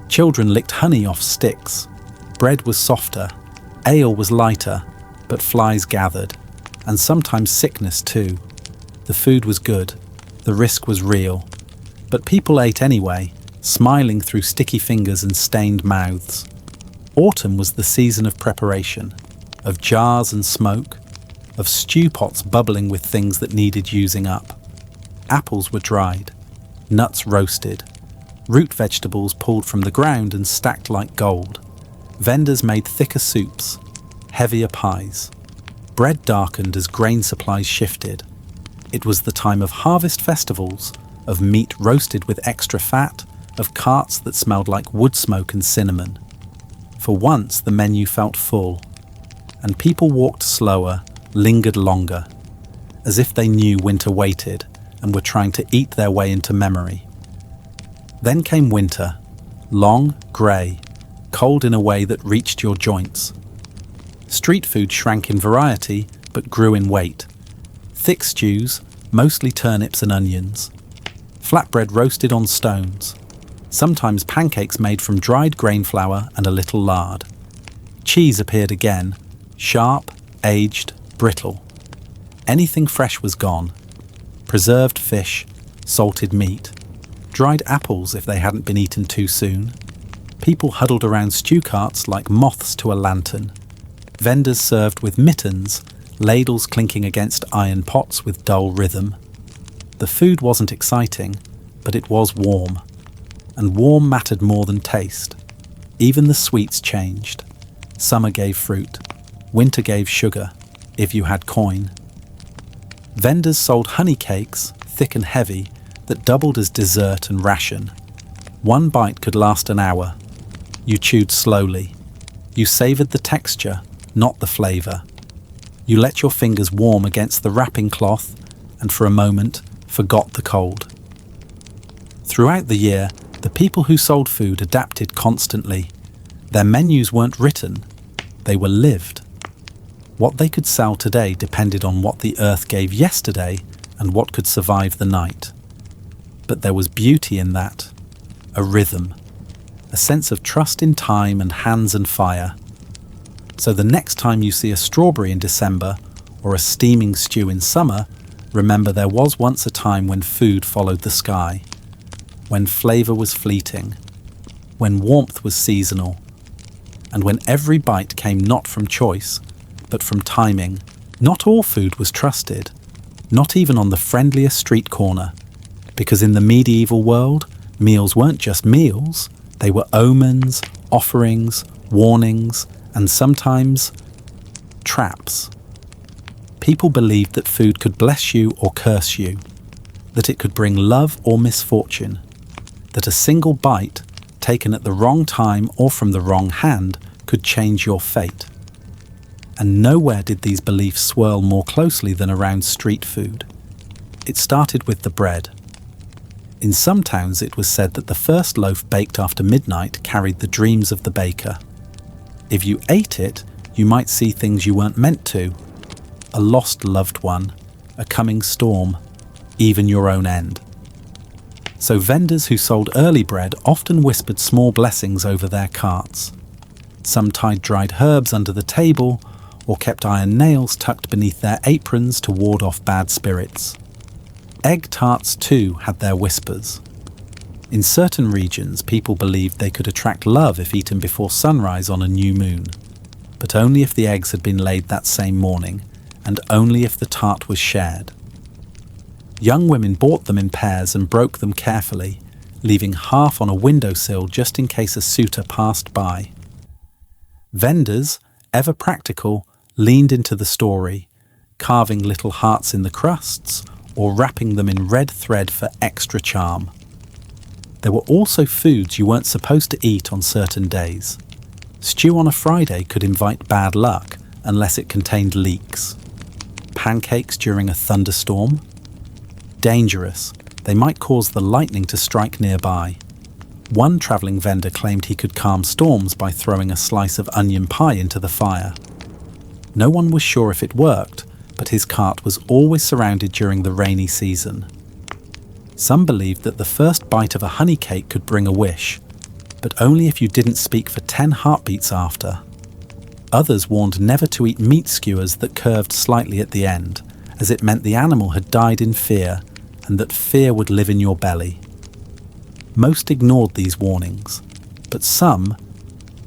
Children licked honey off sticks. Bread was softer, ale was lighter, but flies gathered, and sometimes sickness too. The food was good, the risk was real, but people ate anyway, smiling through sticky fingers and stained mouths. Autumn was the season of preparation, of jars and smoke, of stew pots bubbling with things that needed using up. Apples were dried, nuts roasted, root vegetables pulled from the ground and stacked like gold. Vendors made thicker soups, heavier pies. Bread darkened as grain supplies shifted. It was the time of harvest festivals, of meat roasted with extra fat, of carts that smelled like wood smoke and cinnamon. For once, the menu felt full, and people walked slower, lingered longer, as if they knew winter waited and were trying to eat their way into memory. Then came winter, long, grey, cold in a way that reached your joints. Street food shrank in variety, but grew in weight. Thick stews, mostly turnips and onions. Flatbread roasted on stones. Sometimes pancakes made from dried grain flour and a little lard. Cheese appeared again, sharp, aged, brittle. Anything fresh was gone. Preserved fish, salted meat, dried apples if they hadn't been eaten too soon. People huddled around stew carts like moths to a lantern. Vendors served with mittens, ladles clinking against iron pots with dull rhythm. The food wasn't exciting, but it was warm. And warm mattered more than taste. Even the sweets changed. Summer gave fruit. Winter gave sugar, if you had coin. Vendors sold honey cakes, thick and heavy, that doubled as dessert and ration. One bite could last an hour. You chewed slowly. You savoured the texture, not the flavour. You let your fingers warm against the wrapping cloth and for a moment forgot the cold. Throughout the year, the people who sold food adapted constantly. Their menus weren't written, they were lived. What they could sell today depended on what the earth gave yesterday and what could survive the night. But there was beauty in that, a rhythm, a sense of trust in time and hands and fire. So the next time you see a strawberry in December or a steaming stew in summer, remember there was once a time when food followed the sky, when flavour was fleeting, when warmth was seasonal, and when every bite came not from choice, but from timing. Not all food was trusted, not even on the friendliest street corner, because in the medieval world, meals weren't just meals, they were omens, offerings, warnings, and sometimes traps. People believed that food could bless you or curse you, that it could bring love or misfortune, that a single bite, taken at the wrong time or from the wrong hand, could change your fate. And nowhere did these beliefs swirl more closely than around street food. It started with the bread. In some towns it was said that the first loaf baked after midnight carried the dreams of the baker. If you ate it, you might see things you weren't meant to. A lost loved one, a coming storm, even your own end. So vendors who sold early bread often whispered small blessings over their carts. Some tied dried herbs under the table, or kept iron nails tucked beneath their aprons to ward off bad spirits. Egg tarts too had their whispers. In certain regions, people believed they could attract love if eaten before sunrise on a new moon, but only if the eggs had been laid that same morning, and only if the tart was shared. Young women bought them in pairs and broke them carefully, leaving half on a windowsill just in case a suitor passed by. Vendors, ever practical, leaned into the story, carving little hearts in the crusts or wrapping them in red thread for extra charm. There were also foods you weren't supposed to eat on certain days. Stew on a Friday could invite bad luck unless it contained leeks. Pancakes during a thunderstorm? Dangerous. They might cause the lightning to strike nearby. One travelling vendor claimed he could calm storms by throwing a slice of onion pie into the fire. No one was sure if it worked, but his cart was always surrounded during the rainy season. Some believed that the first bite of a honey cake could bring a wish, but only if you didn't speak for 10 heartbeats after. Others warned never to eat meat skewers that curved slightly at the end, as it meant the animal had died in fear, and that fear would live in your belly. Most ignored these warnings, but some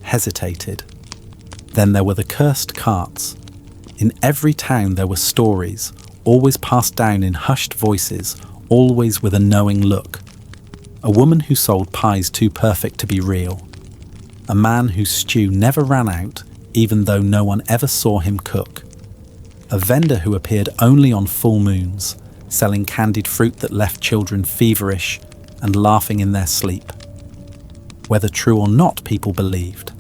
hesitated. Then there were the cursed carts. In every town there were stories, always passed down in hushed voices, always with a knowing look. A woman who sold pies too perfect to be real. A man whose stew never ran out, even though no one ever saw him cook. A vendor who appeared only on full moons, selling candied fruit that left children feverish and laughing in their sleep. Whether true or not, people believed,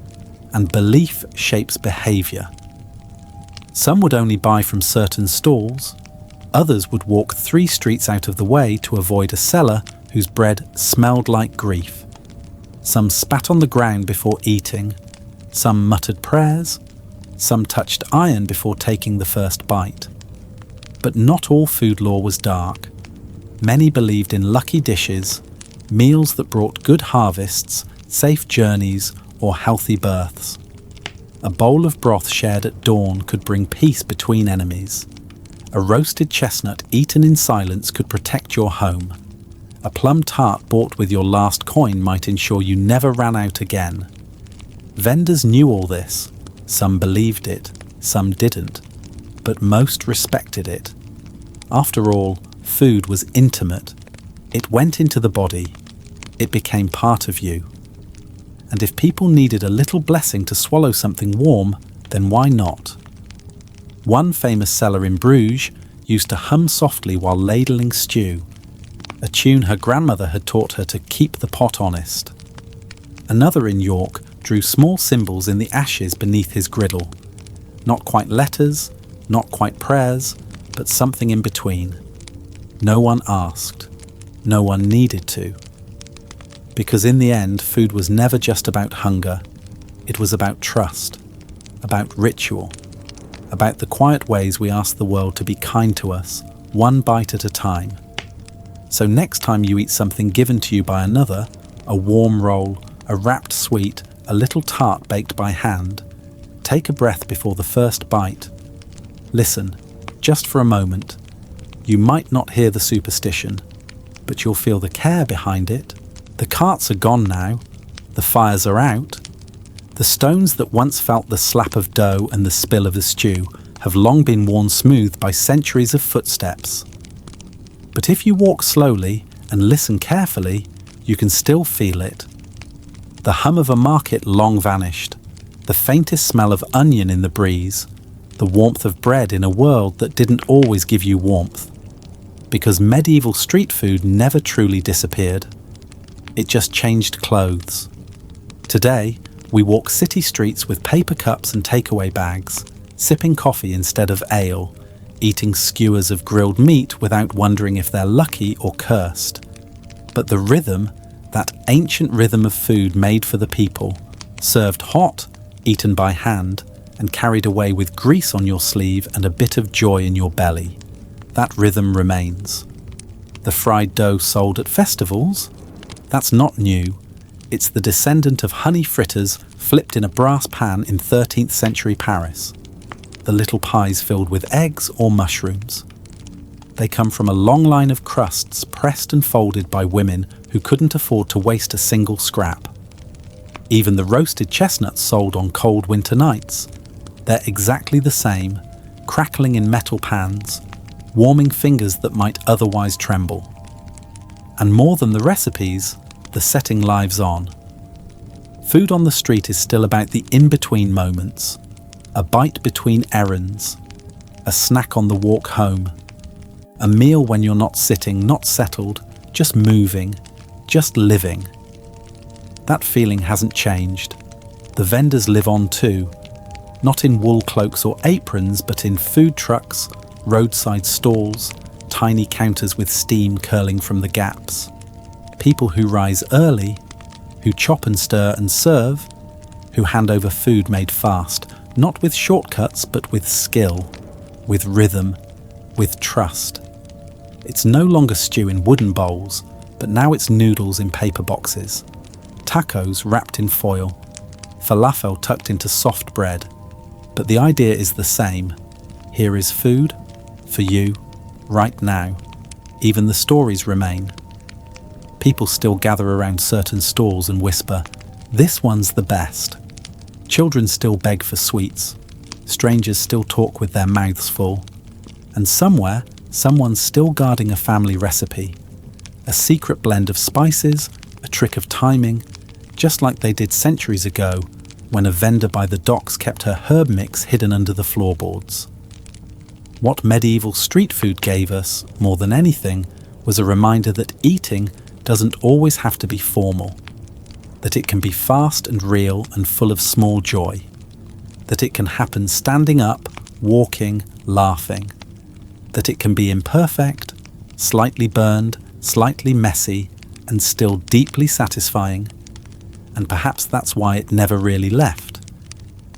and belief shapes behaviour. Some would only buy from certain stalls, others would walk 3 streets out of the way to avoid a seller whose bread smelled like grief. Some spat on the ground before eating, some muttered prayers, some touched iron before taking the first bite. But not all food lore was dark. Many believed in lucky dishes, meals that brought good harvests, safe journeys, or healthy births. A bowl of broth shared at dawn could bring peace between enemies. A roasted chestnut eaten in silence could protect your home. A plum tart bought with your last coin might ensure you never ran out again. Vendors knew all this. Some believed it, some didn't, but most respected it. After all, food was intimate. It went into the body. It became part of you. And if people needed a little blessing to swallow something warm, then why not? One famous seller in Bruges used to hum softly while ladling stew, a tune her grandmother had taught her to keep the pot honest. Another in York drew small symbols in the ashes beneath his griddle. Not quite letters, not quite prayers, but something in between. No one asked. No one needed to. Because in the end, food was never just about hunger. It was about trust, about ritual, about the quiet ways we ask the world to be kind to us, one bite at a time. So next time you eat something given to you by another, a warm roll, a wrapped sweet, a little tart baked by hand, take a breath before the first bite. Listen, just for a moment. You might not hear the superstition, but you'll feel the care behind it. The carts are gone now. The fires are out. The stones that once felt the slap of dough and the spill of a stew have long been worn smooth by centuries of footsteps. But if you walk slowly and listen carefully, you can still feel it. The hum of a market long vanished, the faintest smell of onion in the breeze, the warmth of bread in a world that didn't always give you warmth. Because medieval street food never truly disappeared. It just changed clothes. Today, we walk city streets with paper cups and takeaway bags, sipping coffee instead of ale, eating skewers of grilled meat without wondering if they're lucky or cursed. But the rhythm, that ancient rhythm of food made for the people, served hot, eaten by hand, and carried away with grease on your sleeve and a bit of joy in your belly. That rhythm remains. The fried dough sold at festivals? That's not new. It's the descendant of honey fritters flipped in a brass pan in 13th century Paris. The little pies filled with eggs or mushrooms. They come from a long line of crusts pressed and folded by women who couldn't afford to waste a single scrap. Even the roasted chestnuts sold on cold winter nights. They're exactly the same, crackling in metal pans, warming fingers that might otherwise tremble. And more than the recipes, the setting lives on. Food on the street is still about the in-between moments, a bite between errands, a snack on the walk home, a meal when you're not sitting, not settled, just moving, just living. That feeling hasn't changed. The vendors live on too, not in wool cloaks or aprons, but in food trucks, roadside stalls, tiny counters with steam curling from the gaps. People who rise early, who chop and stir and serve, who hand over food made fast, not with shortcuts but with skill, with rhythm, with trust. It's no longer stew in wooden bowls, but now it's noodles in paper boxes, tacos wrapped in foil, falafel tucked into soft bread. But the idea is the same. Here is food, for you, right now. Even the stories remain. People still gather around certain stalls and whisper, "This one's the best." Children still beg for sweets. Strangers still talk with their mouths full. And somewhere, someone's still guarding a family recipe. A secret blend of spices, a trick of timing, just like they did centuries ago when a vendor by the docks kept her herb mix hidden under the floorboards. What medieval street food gave us, more than anything, was a reminder that eating doesn't always have to be formal, that it can be fast and real and full of small joy, that it can happen standing up, walking, laughing, that it can be imperfect, slightly burned, slightly messy, and still deeply satisfying. And perhaps that's why it never really left,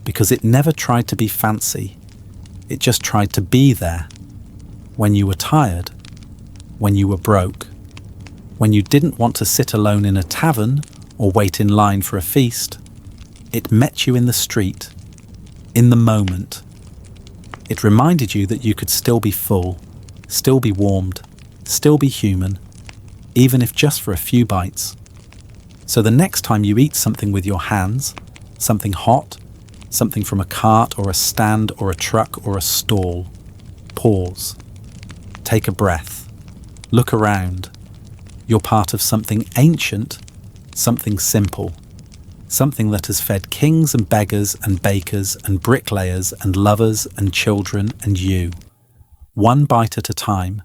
because it never tried to be fancy. It just tried to be there. When you were tired, when you were broke, when you didn't want to sit alone in a tavern or wait in line for a feast, it met you in the street, in the moment. It reminded you that you could still be full, still be warmed, still be human, even if just for a few bites. So the next time you eat something with your hands, something hot, something from a cart or a stand or a truck or a stall, pause. Take a breath. Look around. You're part of something ancient, something simple, something that has fed kings and beggars and bakers and bricklayers and lovers and children and you, one bite at a time,